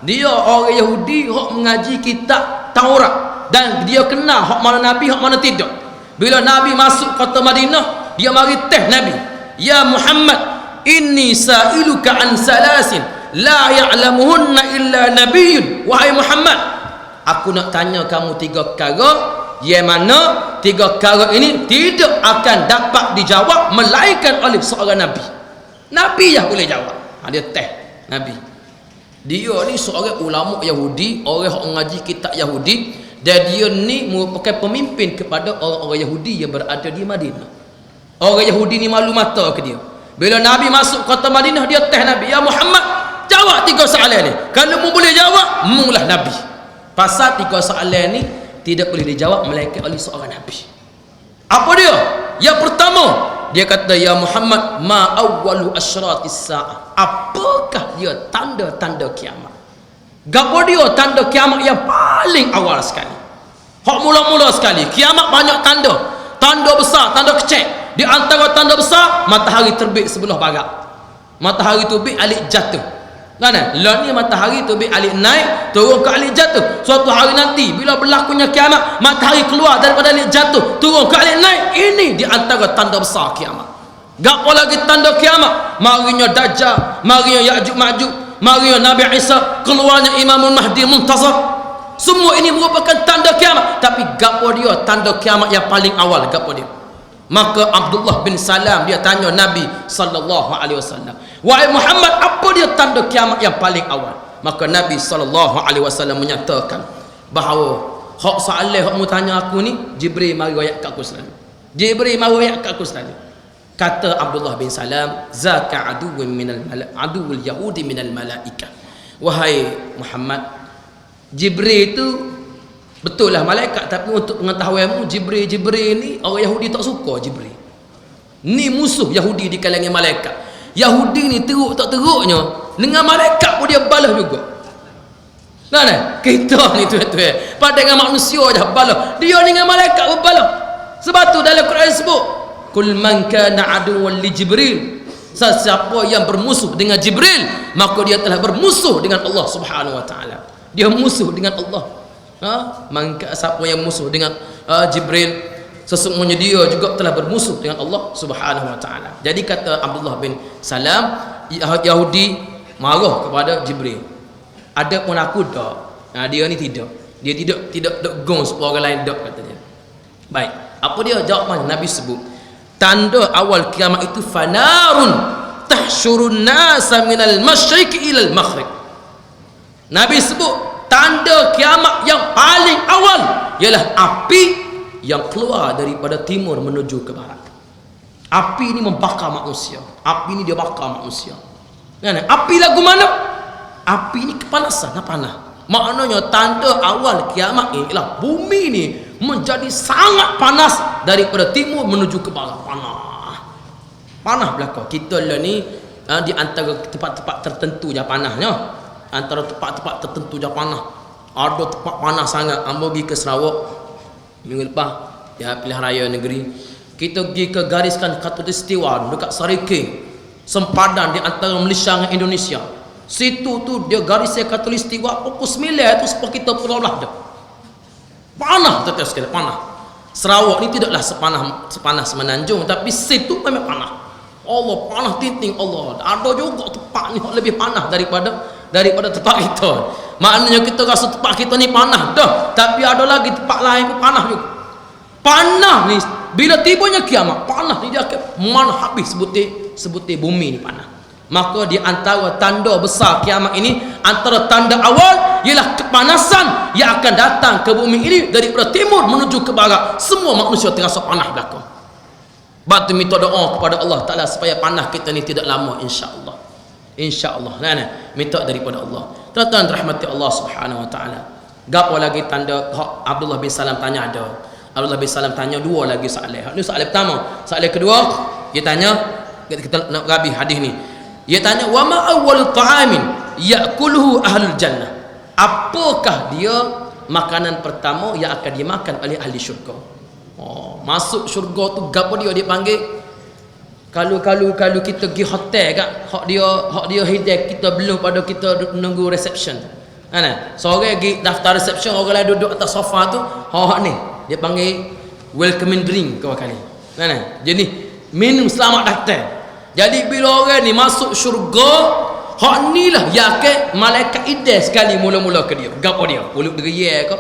Dia orang Yahudi yang mengaji kitab Taurat, dan dia kenal hak mana Nabi, hak mana tidak. Bila Nabi masuk kota Madinah, dia mari teh Nabi, "Ya Muhammad, inni sa'iluka an salasin la ya'lamuhunna illa nabiyyun." Wahai Muhammad, aku nak tanya kamu 3 perkara yang mana 3 perkara ini tidak akan dapat dijawab melainkan oleh seorang Nabi. Nabi yang boleh jawab. Dia teh Nabi. Dia ni seorang ulama Yahudi, orang yang mengaji kitab Yahudi, dan dia ni merupakan pemimpin kepada orang-orang Yahudi yang berada di Madinah. Orang Yahudi ni malu mata ke dia. Bila Nabi masuk kota Madinah, dia teh Nabi, "Ya Muhammad, jawab 3 soalan ni. Kalau mu boleh jawab, mulah Nabi." Pasal 3 soalan ni tidak boleh dijawab melainkan oleh seorang Nabi. Apa dia? Yang pertama, dia kata, "Ya Muhammad, ma awwalu asyratis sa'ah." Apakah dia tanda-tanda kiamat? Gapo dia tanda kiamat yang paling awal sekali? Hak mula-mula sekali. Kiamat banyak tanda. Tanda besar, tanda kecil. Di antara tanda besar, matahari terbit sebelah barat. Matahari terbit alik jatuh. Lah ni matahari terbit alik naik, turun ke alik jatuh. Suatu hari nanti bila berlakunya kiamat, matahari keluar daripada alik jatuh, turun ke alik naik. Ini di antara tanda besar kiamat. Gapo lagi tanda kiamat? Marinya Dajjal, marinya Ya'juj Ma'juj, marinya Nabi Isa, keluarnya Imamul Mahdi Muntazar. Semua ini merupakan tanda kiamat. Tapi gapo dia tanda kiamat yang paling awal? Gapo dia? Maka Abdullah bin Salam dia tanya Nabi sallallahu alaihi wasallam, "Wahai Muhammad, apa dia tanda kiamat yang paling awal?" Maka Nabi sallallahu alaihi wasallam menyatakan bahawa hak soalan hak mu tanya aku ni, Jibril mari ayat kat aku selalu. Jibril mari ayat kat aku selalu. Kata Abdullah bin Salam, "Zaka aduwwun minal aduwwul yahudi minal malaikah." Wahai Muhammad, Jibril itu betul lah malaikat, tapi untuk pengetahuanmu, Jibril ni orang Yahudi tak suka Jibril. Ni musuh Yahudi di kalangan malaikat. Yahudi ni teruk tak teruknya, dengan malaikat pun dia balas juga. Nah, kita ni tuan-tuan, pada dengan manusia je balas, dia dengan malaikat pun balas. Sebab tu dalam Quran sebut, "Kul man kana aduwwan li Jibril." Siapa yang bermusuh dengan Jibril, maka dia telah bermusuh dengan Allah Subhanahu wa taala. Dia musuh dengan Allah. Siapa yang musuh dengan Jibril, sesungguhnya dia juga telah bermusuh dengan Allah Subhanahu wa taala. Jadi kata Abdullah bin Salam, Yahudi marah kepada Jibril. Ada pun aku tak. Dia ni tidak. Dia tidak gong supaya orang lain tak, katanya. Baik, apa dia jawapan Nabi sebut? Tanda awal kiamat itu fanarun tahsyurun nasa minal masyriq ila al maghrib. Nabi sebut tanda kiamat yang paling awal ialah api yang keluar daripada timur menuju ke barat. Api ini membakar manusia. Api ini dia bakar manusia. Api lagu mana? Api ini kepanasan, panah. Maknanya tanda awal kiamat ini ialah bumi ini menjadi sangat panas daripada timur menuju ke barat. Panah belakang. Kita lah ni di antara tempat-tempat tertentu je panahnya. Antara tempat-tempat tertentu je panah. Ada tempat panas sangat. Ambo pergi ke Sarawak minggu lepas, ya, pilihan raya negeri. Kita pergi ke gariskan khatulistiwa dekat Sarike, sempadan di antara Malaysia dengan Indonesia. Situ tu dia garisnya khatulistiwa pukul 9 tu seperti kita perlah dah. Panah tetes sekali, panah. Sarawak ni tidaklah sepanas Semenanjung, tapi situ memang panah. Allah, panah tinting Allah. Ada juga tempat ni lebih panas daripada tempat kita. Maknanya kita rasa tempat kita ni panah dah, tapi ada lagi tempat lain pun panah juga. Panah ni bila tibanya kiamat, panah ni dia akan mana habis sebutir bumi ni panah. Maka di antara tanda besar kiamat ini, antara tanda awal ialah kepanasan yang akan datang ke bumi ini daripada timur menuju ke barat. Semua manusia terasa panah belakang. Batu minta doa kepada Allah Ta'ala supaya panah kita ni tidak lama, insya-Allah. Insya-Allah. Minta daripada Allah. Tuan-tuan rahmati Allah Subhanahu Wa Ta'ala. Gapo lagi tanda Abdullah bin Salam tanya ada. Abdullah bin Salam tanya dua lagi soalan. Ini soalan pertama. Soalan kedua, dia tanya, kita nak habis hadis ni. Dia tanya, wa ma awwal ta'amin ya'kuluhu ahlul jannah. Apakah dia makanan pertama yang akan dimakan oleh ahli syurga? Masuk syurga tu gapo dia panggil? Kalau kita pergi hotel kan, hak dia hidayah kita belum pada kita nunggu reception. Seorang pergi daftar reception, orang lain duduk atas sofa tu, hak ni dia panggil welcoming drink kau kali. Jadi minum selamat datang. Jadi bila orang ni masuk syurga, hak ni lah yakin malaikat ideh sekali mula-mula ke dia. Gapo dia? Pulut dia ke?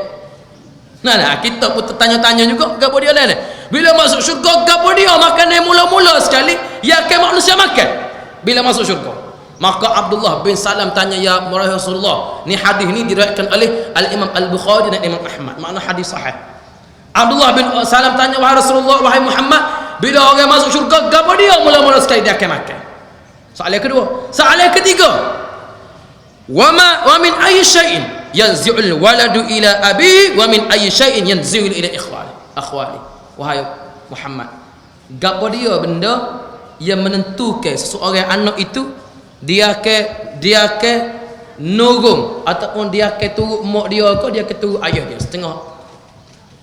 Kita pun tertanya-tanya juga gapo dia lah. Bila masuk syurga gapo dia makan yang mula-mula sekali yakin manusia makan bila masuk syurga. Maka Abdullah bin Salam tanya, ya Rasulullah, ni hadis ni diriwayatkan oleh Al-Imam Al-Bukhari dan Imam Ahmad, makna hadis sahih. Abdullah bin Salam tanya, wahai Rasulullah, wahai Muhammad, bila orang masuk syurga gapo dia mula-mula sekali dia akan makan? Soalan kedua. Soalan ketiga, wa min ayyi syai'in yanzi'ul waladu ila abi wa min ayyi syai'in yanzi'ul ila akhwali. Wahai Muhammad, gapo dia benda yang menentukan seseorang anak itu dia ke nurung ataupun dia ke turut mak dia ke dia ke turut ayah dia? Setengah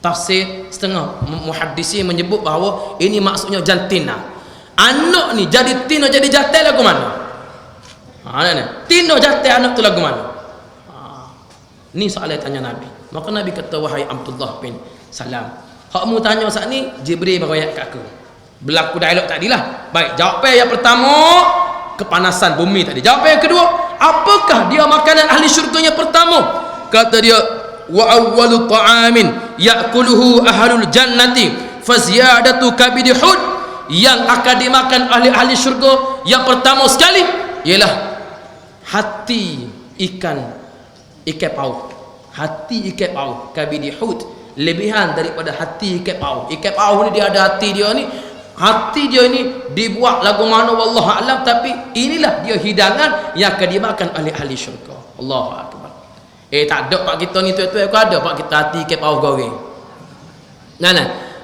tafsir, setengah muhaddisin menyebut bahawa ini maksudnya jantina. Anak ni jadi tina jadi jantan lagu mana? Tina jantan anak tu lagu mana? Ni soalan tanya Nabi. Maka Nabi kata, wahai Abdullah bin Salam, hakmu tanya saat ni Jibril beriak kat aku. Berlaku dialog tadilah. Baik, jawapan yang pertama kepanasan bumi tadi. Jawapan yang kedua, apakah dia makanan ahli syurganya pertama? Kata dia, wa awwalu ta'amin ya'kuluhu ahlul jannati faziyadatu kabidi hud. Yang akan dimakan ahli syurga yang pertama sekali ialah hati ikan paus. Hati ikan paus kabidi hud, lebihan daripada hati ikan paus. Ikan paus ni dia ada hati dia ni. Hati dia ni dibuat lagu mana wallahu alam, tapi inilah dia hidangan yang akan dimakan oleh ahli syurga. Allahu akbar. Tak ada pak kita ni tuan-tuan, aku ada pak kita hati ikan paus goreng.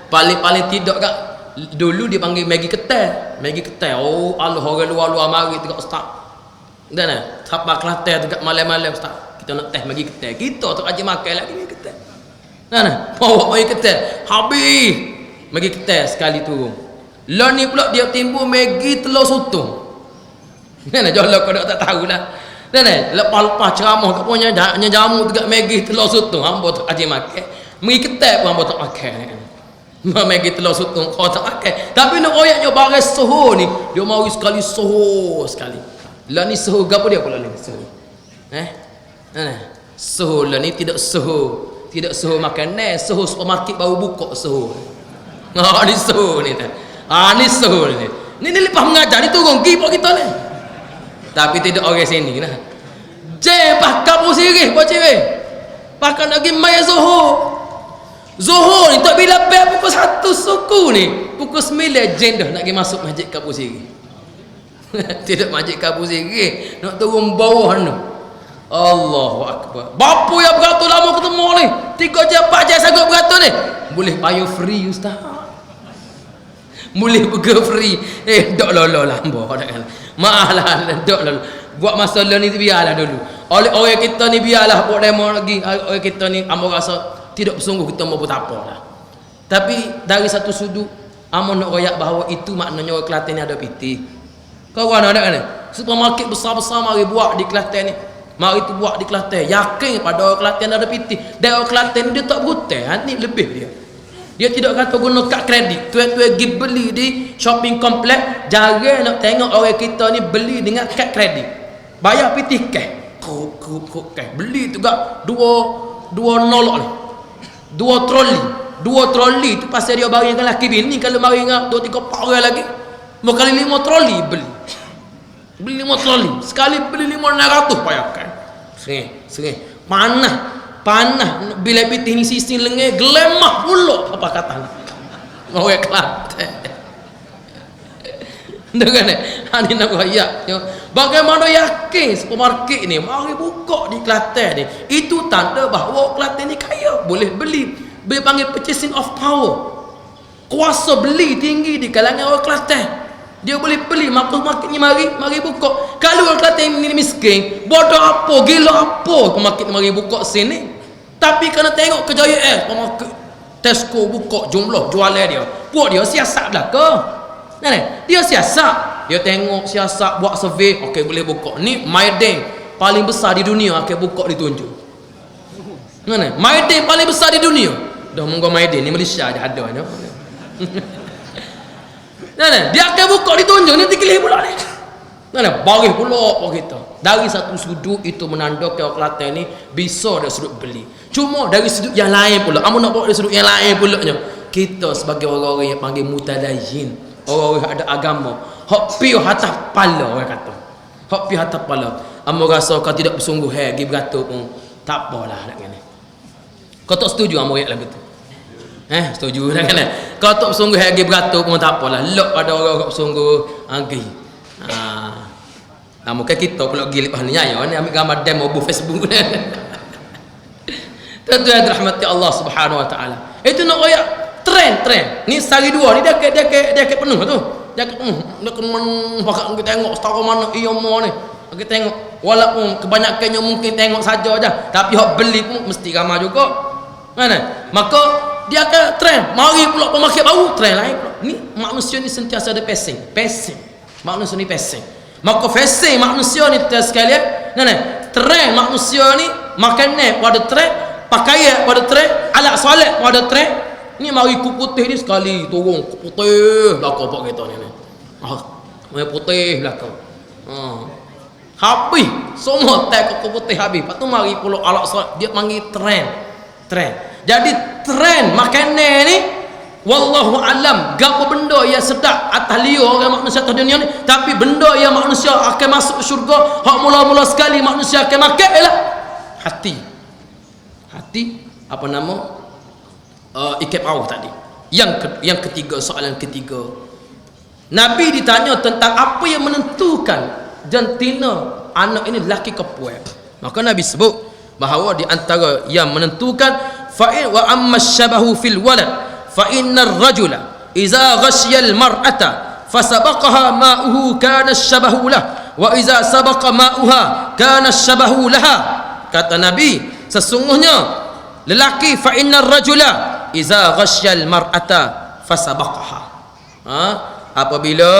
Paling tidak kat dulu dia panggil Maggi ketai. Oh Allah, orang luar-luar mari dekat ustaz. Siapa Kelantan dekat malam-malam ustaz, kita nak teh Maggi ketai. Kita tak aja makan lagi Maggi ketai. Bawa Maggi ketai habis Maggi ketai sekali tu. Lah ni pula dia timbul Maggi telur sotong. Jolok kau tak tahulah. Lepas ceramah kat punya jamu dekat Maggi telur sotong, hamba tak aja makan. Maggi ketai pun hamba tak makan. Maggi telur sotong kau tak makan. Tapi nak oyaknya barang soho ni, dia mari sekali soho sekali. Lah ni soho gapo dia pula ni soho? Soho lah ni tidak soho makanan, soho supermarket baru buka soho. Ni soho ni. Ni soho ni. Ni lepas mengajar ni turun pergi buat kita ni. Tapi tidak orang sini nah. Pak kamu sirih buat cewek. Pakai nak pergi mai Zuhur. Zuhur ni tak bila bel pukul 1 suku ni. Pukul 9 jen dah nak pergi masuk masjid Kampung Sirih. Tidak masjid Kampung Sirih, nak turun bawah ni. Allahu Akbar. Bapa yang beratur lama ketemu ni. 3 jam 4 jam sanggup beratur ni. Boleh payung free ustaz. Boleh burger free. Dok lolo lah mbok kan. Malah dok lolo. Buat masalah ni biarlah dulu. Oleh orang kita ni biarlah buat demo lagi. Orang kita ni amo rasa tidak bersungguh kita mau buat apa lah. Tapi dari satu sudut amo nak royak bahawa itu maknanya orang Kelantan ni ada piti. Kau ada kan? Supermarket besar-besar mari buat di Kelantan ni. Mari tu buat di Kelantan. Yakin pada orang Kelantan ada piti. Dan orang Kelantan ni dia tak berhutang, ni lebih dia. Dia tidak kata guna kad kredit. Tuan-tuan pergi beli di shopping kompleks, jarang nak tengok orang kita ni beli dengan kad kredit. Bayar piti cash. Cash. Beli tu gak dua nolok ni. 2 troli tu pasal dia bagi dengan laki bini. Kalau mari dengan 2-3 orang lagi, mau kali 5 troli beli 5 troli. Sekali beli 500 bayar kan. Sering. Panah bila pitih ni sisi lengan gelemah pula apa kata orang Kelantan. Dengar ni, ani nak royak. Bagaimana yakin supermarket ni mari buka di Kelantan ni. Itu tanda bahawa Kelantan ni kaya, boleh beli. Dia panggil purchasing of power. Kuasa beli tinggi di kalangan orang Kelantan. Dia boleh beli market ni mari buka. Kalau orang Kelantan ni miskin, bodoh apa, gila apa market mari buka sini. Tapi kena tengok kejayaan supermarket. Tesco buka jumlah jualan dia. Buat dia siasat belaka. Nah, dia siasat. Dia tengok siasat buat survey, okey boleh buka. Ni Maiden paling besar di dunia, okey buka ditunjuk. Mana? Maiden paling besar di dunia. Dah monggo Maiden ni Malaysia ada nya. Nah, dia akan buka ditunjuk ni dikilih pula ni. Nah, baris pula apa kita. Dari satu sudut itu menandakan orang Kelantan ni bisa dari sudut beli. Cuma dari sudut yang lain pula, amun nak bawa dari sudut yang lain pula nya. Kita sebagai orang-orang yang panggil mutadayyin, orang-orang ada agama, hak piu atas kepala orang kata. Hak piu atas kepala. Amo rasa kau tidak bersungguh pergi beratur pun tak apalah nak kena. Kau tak setuju amo ayat lagu tu? Setuju dah kan? Kau tak bersungguh pergi beratur pun tak apalah. Lok pada orang-orang bersungguh pergi. Mungkin kita pula pergi lepas ni ayah ni ambil gambar demo bu Facebook ni. Tuan-tuan rahmati Allah Subhanahu wa taala. Itu nak royak trend. Ni sehari dua ni dia ke penuh tu. Dia pakai kita tengok setara mana ia mau ni. Kita tengok walaupun kebanyakannya mungkin tengok saja aja, tapi hak beli pun mesti ramai juga. Mana? Maka dia akan trend. Mari pula pemakaian baru trend lain pula. Ni manusia ni sentiasa ada passing. Manusia ni passing. Maka fashion manusia ni sekalian, trend manusia ni makanan pada trend, pakaian pada trend, alat solat pada trend. Ni mari kup putih ni sekali turun kup putih belaka pak kita ni. Mai putih belaka. Habis semua tak kup putih habis. Lepas tu mari pula alat solat dia panggil trend. Jadi trend makanan ni wallahu alam gapo benda yang sedap atas liur orang manusia atas dunia ni, tapi benda yang manusia akan masuk syurga hak mula-mula sekali manusia akan makan ialah hati apa nama ikat pauh tadi. Yang ketiga, soalan ketiga, Nabi ditanya tentang apa yang menentukan jantina anak ini lelaki ke perempuan. Maka Nabi sebut bahawa di antara yang menentukan fa'in wa amma syabahu fil walad fa innar rajula idza ghashiya al mar'ata fasabaqaha ma'uhu kana asyabahu lah wa idza sabaqa ma'uha kana asyabahu laha. Kata Nabi, sesungguhnya lelaki fa innar rajula idza ghashiya al mar'ata fasabaqaha, apabila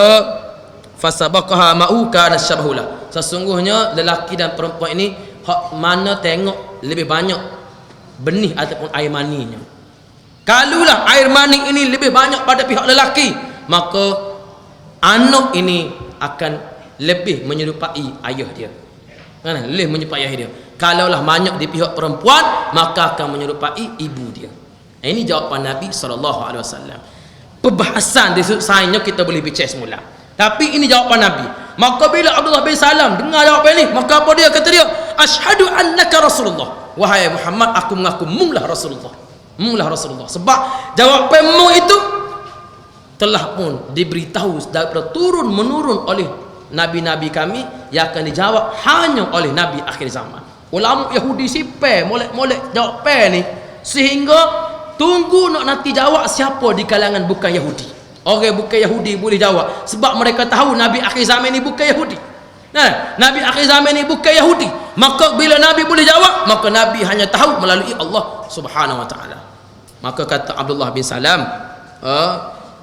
fasabaqaha ma'uhu kana asyabahu lah, sesungguhnya lelaki dan perempuan ini hak mana tengok lebih banyak benih ataupun air maninya. Kalulah air mani ini lebih banyak pada pihak lelaki, maka anak ini akan lebih menyerupai ayah dia. Lebih menyerupai ayah dia. Kalaulah banyak di pihak perempuan, maka akan menyerupai ibu dia. Ini jawapan Nabi SAW. Perbahasan di sudut sainsnya kita boleh bincang semula. Tapi ini jawapan Nabi. Maka bila Abdullah bin Salam dengar jawapan ini, maka apa dia kata dia? Asyhadu annaka Rasulullah. Wahai Muhammad, aku mengaku munglah Rasulullah. Munglah Rasulullah. Sebab jawapanmu itu telah pun diberitahu daripada turun menurun oleh nabi-nabi kami yang akan dijawab hanya oleh nabi akhir zaman. Ulama Yahudi sipai molek jawapan ni sehingga tunggu nak nanti jawab siapa di kalangan bukan Yahudi. Orang bukan Yahudi boleh jawab sebab mereka tahu nabi akhir zaman ni bukan Yahudi. Nah, nabi akhir zaman ni bukan Yahudi. Maka bila nabi boleh jawab, maka nabi hanya tahu melalui Allah Subhanahu wa taala. Maka kata Abdullah bin Salam,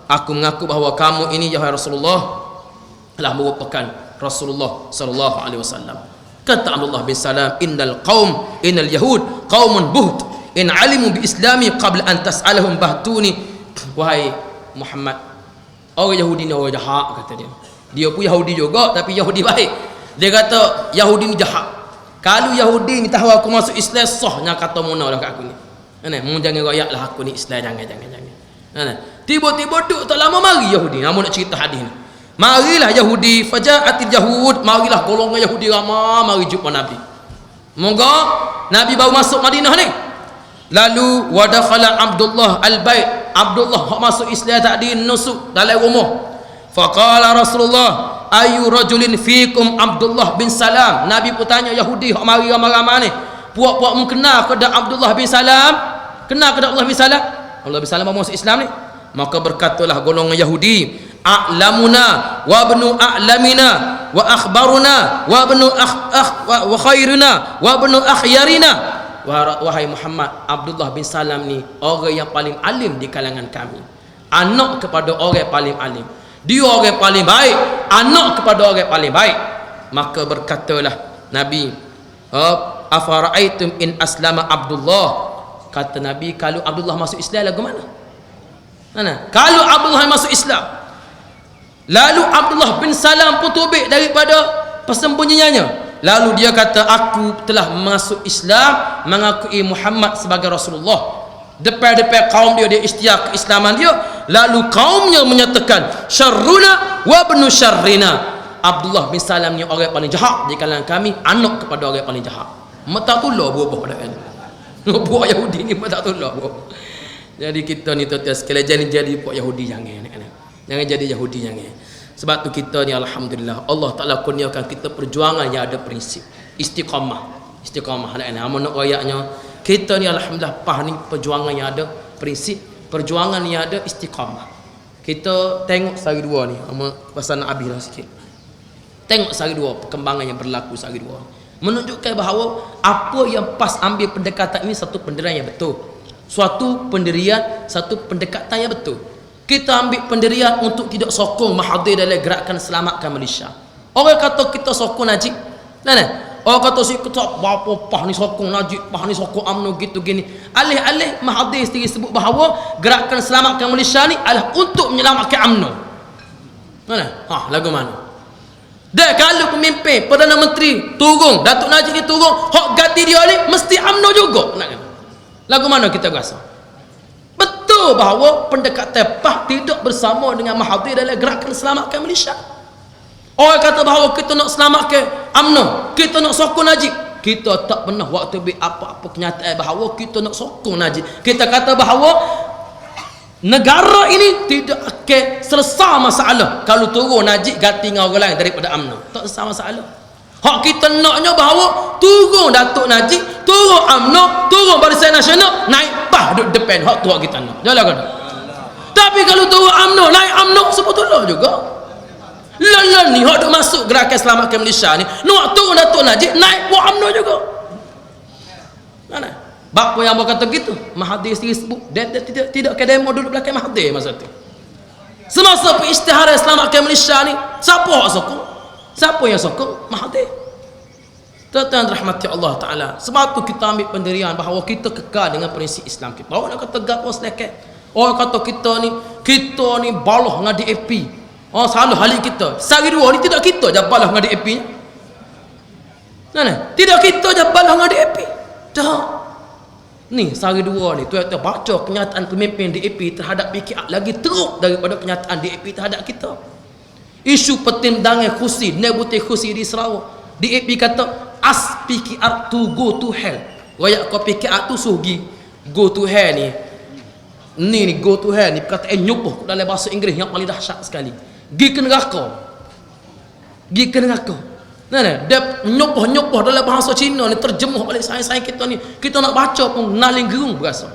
aku mengaku bahawa kamu ini ya Rasulullah telah merupakan Rasulullah sallallahu alaihi wasallam. Kata Abdullah bin Salam, innal yahud qaumun buht in alimu bi islami qabla an tas'alahum bahtuni. Wahai Muhammad, orang Yahudi ni orang jahat, kata dia. Dia pun Yahudi juga tapi Yahudi baik. Dia kata Yahudi ni jahat. Kalau Yahudi ni tahu aku masuk Islam, sahnya kata munalah kat aku ni. Mu jangan royaklah aku ni Islam, jangan. Tiba-tiba duk tak lama mari Yahudi. Namun nak cerita hadis ni. Marilah Yahudi, faja'atil yahud, marilah golongan Yahudi ramai mari jumpa Nabi. Moga Nabi baru masuk Madinah ni. Lalu wadakhala Abdullah al-bait. Abdullah masuk Islam tadi nusuk dalam rumah. Faqala Rasulullah, ayu rajulin fikum Abdullah bin Salam. Nabi pun tanya Yahudi hok mari ramai-ramai ni, puak-puak mu kenal ke dak Abdullah bin Salam? Kenal ke dak Abdullah bin Salam? Abdullah bin Salam masuk Islam ni. Maka berkatalah golongan Yahudi, a'lamuna wa ibnu a'lamina wa akhbaruna wa ibnu wa khairuna wa ibnu akhyarina. Wahai Muhammad, Abdullah bin Salam ni orang yang paling alim di kalangan kami, anak kepada orang yang paling alim. Dia orang yang paling baik, anak kepada orang yang paling baik. Maka berkatalah Nabi, afara'aitum in aslama Abdullah. Kata Nabi, kalau Abdullah masuk Islam lagu mana? Kalau Abdullah masuk Islam, lalu Abdullah bin Salam pun tubik daripada persembunyiannya. Lalu dia kata, aku telah masuk Islam, mengakui Muhammad sebagai Rasulullah. Depan-depan kaum dia isytiar keislaman dia. Lalu kaumnya menyatakan, syarruna wa ibnu syarrina. Abdullah bin Salam ni orang yang paling jahat di kalangan kami, anak kepada orang yang paling jahat. Mata tulah buah-buah pada kan. Buah Yahudi ni mata tulah buah. Jadi kita ni tuan-tuan sekalian jadi buah Yahudi jangan. Jangan jadi Yahudi jangan. Sebab tu kita ni alhamdulillah Allah Taala kurniakan kita perjuangan yang ada prinsip, istiqamah lah. Amun nak royaknya kita ni alhamdulillah ni perjuangan yang ada prinsip, perjuangan yang ada istiqamah. Kita tengok sehari dua ni, pasal nak habis lah sikit. Tengok sehari dua perkembangan yang berlaku sehari dua, menunjukkan bahawa apa yang pas ambil pendekatan ini satu pendirian yang betul, suatu pendirian, satu pendekatan yang betul. Kita ambil pendirian untuk tidak sokong mahathir dalam gerakan selamatkan Malaysia. Orang kata kita sokong Najib, orang kata si kita apa pah ni sokong Najib, pah ni sokong UMNO gitu gini. Alih-alih mahathir sendiri sebut bahawa gerakan selamatkan Malaysia ni adalah untuk menyelamatkan UMNO. Lagu mana? Dan kalau pemimpin Perdana Menteri turun, Datuk Najib ni turun, hak ganti dia ni mesti UMNO juga. Lagu mana kita rasa? Betul bahawa pendekatan PAH tidak bersama dengan mahathir dalam gerakan selamatkan Malaysia. Orang kata bahawa kita nak selamatkan UMNO, kita nak sokong Najib. Kita tak pernah waktu apa-apa kenyataan bahawa kita nak sokong Najib. Kita kata bahawa negara ini tidak akan selesai masalah kalau turun Najib ganti dengan orang lain daripada UMNO. Tak selesai masalah. Hak kita naknya bahawa turun Datuk Najib, turun UMNO, turun Barisan Nasional, naik PAH duduk depan. Hak tu hak kita nak. Jalan kan? Tapi kalau turun UMNO, naik UMNO sebetulnya juga. Lalu ni hak duk masuk gerakan selamatkan Malaysia ni, nak turun Datuk Najib, naik pun UMNO juga. Mana? Bapa yang berkata gitu, Mahathir sendiri sebut, dia tidak ke demo duduk belakang Mahathir masa tu. Semasa perisytiharan selamatkan Malaysia ni, siapa hak sokong? Siapa yang sokong? Mahathir. Tuan-tuan rahmati Allah Ta'ala. Sebab tu kita ambil pendirian bahawa kita kekal dengan prinsip Islam kita. Bahawa nak kata gapo sedekit. Orang kata kita ni balah dengan DAP. Oh, salah hal kita. Sehari dua ni tidak kita je balah dengan DAP nya. Tidak kita je balah dengan DAP. Dah. Ni sehari dua ni tuan-tuan baca kenyataan pemimpin DAP terhadap PKR lagi teruk daripada kenyataan DAP terhadap kita. Isu pertimbangan kursi, nebuti kursi di Sarawak. DAP kata ask PKR to go to hell. Royak kau PKR tu sugi go to hell ni. Ni go to hell ni perkataan nyopoh dalam bahasa Inggeris yang paling dahsyat sekali. Gi ke neraka. Gi ke neraka. Nah, dia nyopoh dalam bahasa Cina ni terjemuh oleh sains-sains kita ni. Kita nak baca pun naling gerung berasa.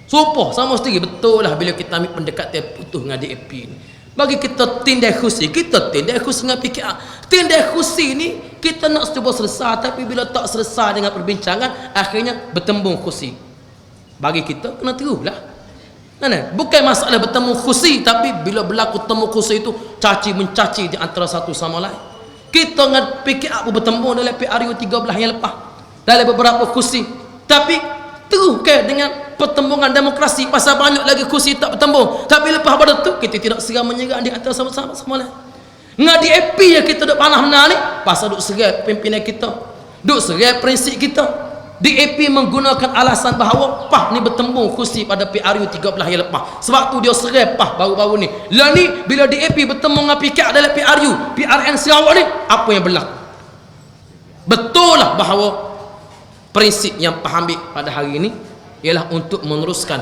Sopoh sama sendiri betul lah bila kita ambil pendekatan putus dengan DAP ni. Bagi kita tindai khusi, kita tindai khusi dengan PKR. Tindai khusi ni kita nak cuba selesai, tapi bila tak selesai dengan perbincangan, akhirnya bertembung khusi. Bagi kita kena teruslah. Nah, bukan masalah bertemu khusi, tapi bila berlaku temu khusi itu caci mencaci di antara satu sama lain. Kita dengan PKR pun bertemu dalam PRU 13 yang lepas dalam beberapa khusi, tapi terus dengan pertembungan demokrasi pasal banyak lagi kursi tak bertembung. Tapi lepas pada tu kita tidak seram menyerang di antara sama-sama lain. Dengan DAP yang kita duk panah benar ni pasal duk serai pimpinan kita, duk serai prinsip kita. DAP menggunakan alasan bahawa PAH ni bertembung kursi pada PRU 13 yang lepas. Sebab tu dia serai PAH baru-baru ni. Lah ni bila DAP bertemu dengan PKR dalam PRN Sarawak ni, apa yang berlaku? Betul lah bahawa prinsip yang PAH ambil pada hari ini ialah untuk meneruskan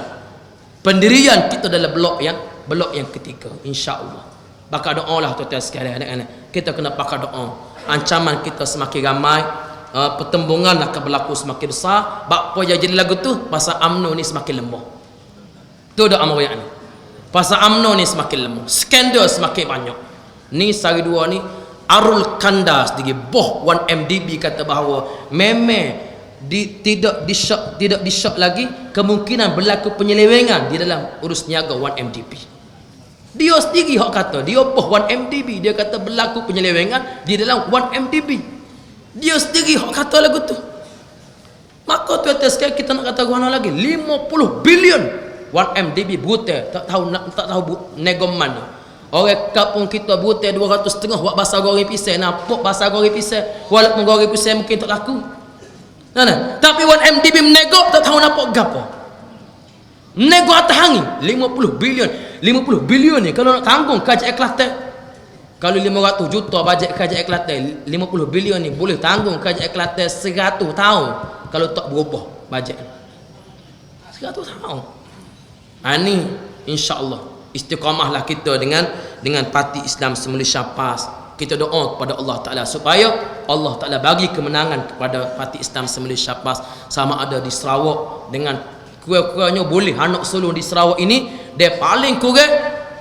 pendirian kita dalam blok yang ketiga, insya-Allah. Bakal doa lah tuan-tuan sekalian, anak-anak. Kita kena pakai doa. Ancaman kita semakin ramai, pertembungan akan berlaku semakin besar. Apa yang jadi lagu tu? Pasal UMNO ni semakin lemah. Tu doa amroyak ni. Pasal UMNO ni semakin lemah. Skandal semakin banyak. Ni sehari dua ni Arul Kandas sendiri boh 1MDB kata bahawa memang tidak disyak lagi kemungkinan berlaku penyelewengan di dalam urus niaga 1MDB. Dia sendiri hak kata, dia boh 1MDB, dia kata berlaku penyelewengan di dalam 1MDB. Dia sendiri hak kata lagu tu. Maka tuan-tuan sekalian, kita nak kata mana lagi? 50 bilion 1MDB buta, tak tahu negom mana. Orang kampung kita buta 200 setengah buat bahasa goreng pisang, nampak bahasa goreng pisang, walaupun goreng pisang mungkin tak laku. Nah. Tapi 1MDB menego tak tahu nampak gapo. Menego atas angin 50 bilion ni kalau nak tanggung kerajaan Kelantan. Kalau 500 juta bajet kerajaan Kelantan, 50 bilion ni boleh tanggung kerajaan Kelantan 100 tahun kalau tak berubah bajet. 100 tahun. Ini insya-Allah istiqamahlah kita dengan Parti Islam Malaysia PAS. Kita doa kepada Allah Ta'ala supaya Allah Ta'ala bagi kemenangan kepada Parti Islam Malaysia PAS, sama ada di Sarawak dengan kurang-kurangnya boleh anak sulung di Sarawak ini dia paling kurang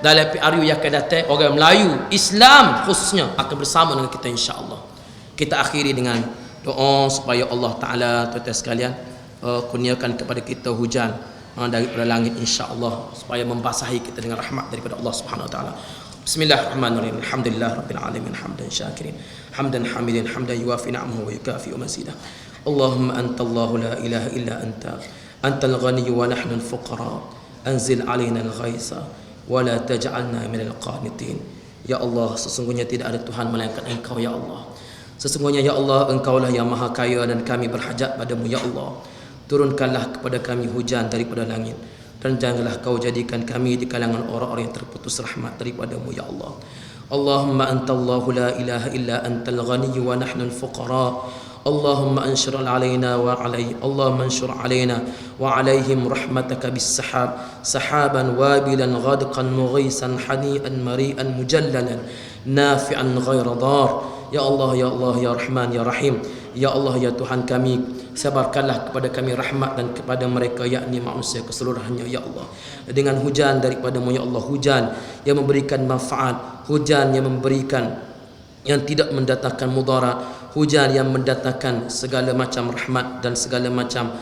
dalam PRU yang akan datang orang Melayu Islam khususnya akan bersama dengan kita, insya-Allah. Kita akhiri dengan doa supaya Allah Ta'ala tuan-tuan sekalian kurniakan kepada kita hujan daripada langit, insya-Allah, supaya membasahi kita dengan rahmat daripada Allah Subhanahu Wa Ta'ala. Bismillahirrahmanirrahim. Alhamdulillah rabbil alamin, hamdan syakirin, hamdan hamidin, hamdan yuwafi ni'amahu wa yukafi mazidah. Allahumma antallahu la ilaha illa anta, antal ghaniyyu wa nahnu al-fuqara. Anzil alaina al-ghaitha wa la taj'alna minal qanitin. Ya Allah, sesungguhnya tidak ada Tuhan melainkan Engkau ya Allah. Sesungguhnya ya Allah, Engkaulah yang maha kaya dan kami berhajat padamu ya Allah. Turunkanlah kepada kami hujan daripada langit, dan janganlah kau jadikan kami di kalangan orang-orang yang terputus rahmat daripadamu ya Allah. Allahumma antallahu la ilaha illa antal ghaniyyu wa nahnu al-fuqara. Allahumma anshur alaina wa alai, Allahumma anshur alaina wa alaihim rahmataka bis sahab, sahaban wabilan ghadqan mughisan hani'an mari'an mujallalan nafi'an ghaira dar. Ya Allah ya Allah ya Rahman ya Rahim. Ya Allah ya Tuhan kami, sabarkanlah kepada kami rahmat dan kepada mereka yakni manusia keseluruhannya ya Allah, dengan hujan daripadamu ya Allah, hujan yang memberikan manfaat, hujan yang memberikan, yang tidak mendatangkan mudarat, hujan yang mendatangkan segala macam rahmat dan segala macam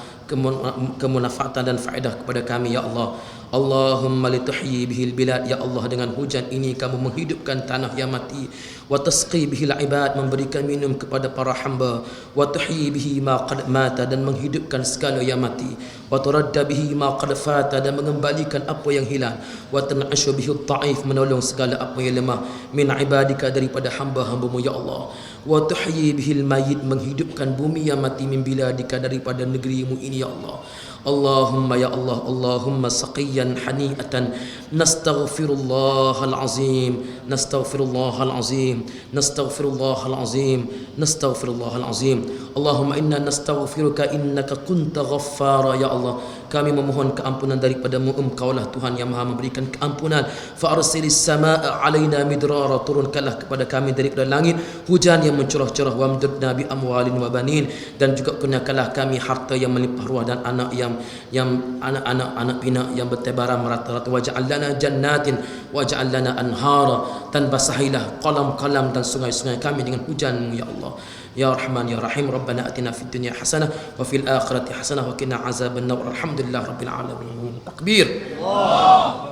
kemanfaatan dan faedah kepada kami ya Allah. Allahumma lituhyi bihil bilad, ya Allah, dengan hujan ini kamu menghidupkan tanah yang mati. wa tasqi bihil ibad, memberikan minum kepada para hamba, wa tuhyi bihi ma qad mata, dan menghidupkan segala yang mati, wa turadda bihi ma qad fata, dan mengembalikan apa yang hilang, wa tan'ashu bihi dhaif, menolong segala apa yang lemah, min ibadika, daripada hamba-hambamu ya Allah, wa tuhyi bihil mayit, menghidupkan bumi yang mati, min biladika, daripada negerimu ini ya Allah. Allahumma ya Allah, Allahumma saqiyan hani'atan, nastaghfirullahal azim, nastaghfirullahal azim, nastaghfirullahal azim, nastaghfirullahal azim. Allahumma inna nastaghfiruka innaka kunta ghaffara ya Allah. Kami memohon keampunan daripadamu, Engkaulah Tuhan yang Maha memberikan keampunan. Fa arsilis samaa'a alaina midrara, turunkanlah kepada kami daripada langit hujan yang mencurah-curah, wa amdudna bi amwalin wa banin, dan juga kurniakanlah kami harta yang melimpah ruah dan anak yang anak pinak yang bertebaran merata-rata. Waj'al lana jannatin waj'al lana anhara, dan basahilah kolam-kolam dan sungai-sungai kami dengan hujan-Mu ya Allah. Ya Rahman ya Rahim. Rabbana atina fid dunya hasanah wa fil akhirati hasanah wa qina azabannar. Alhamdulillah rabbil alamin. Takbir. Allah.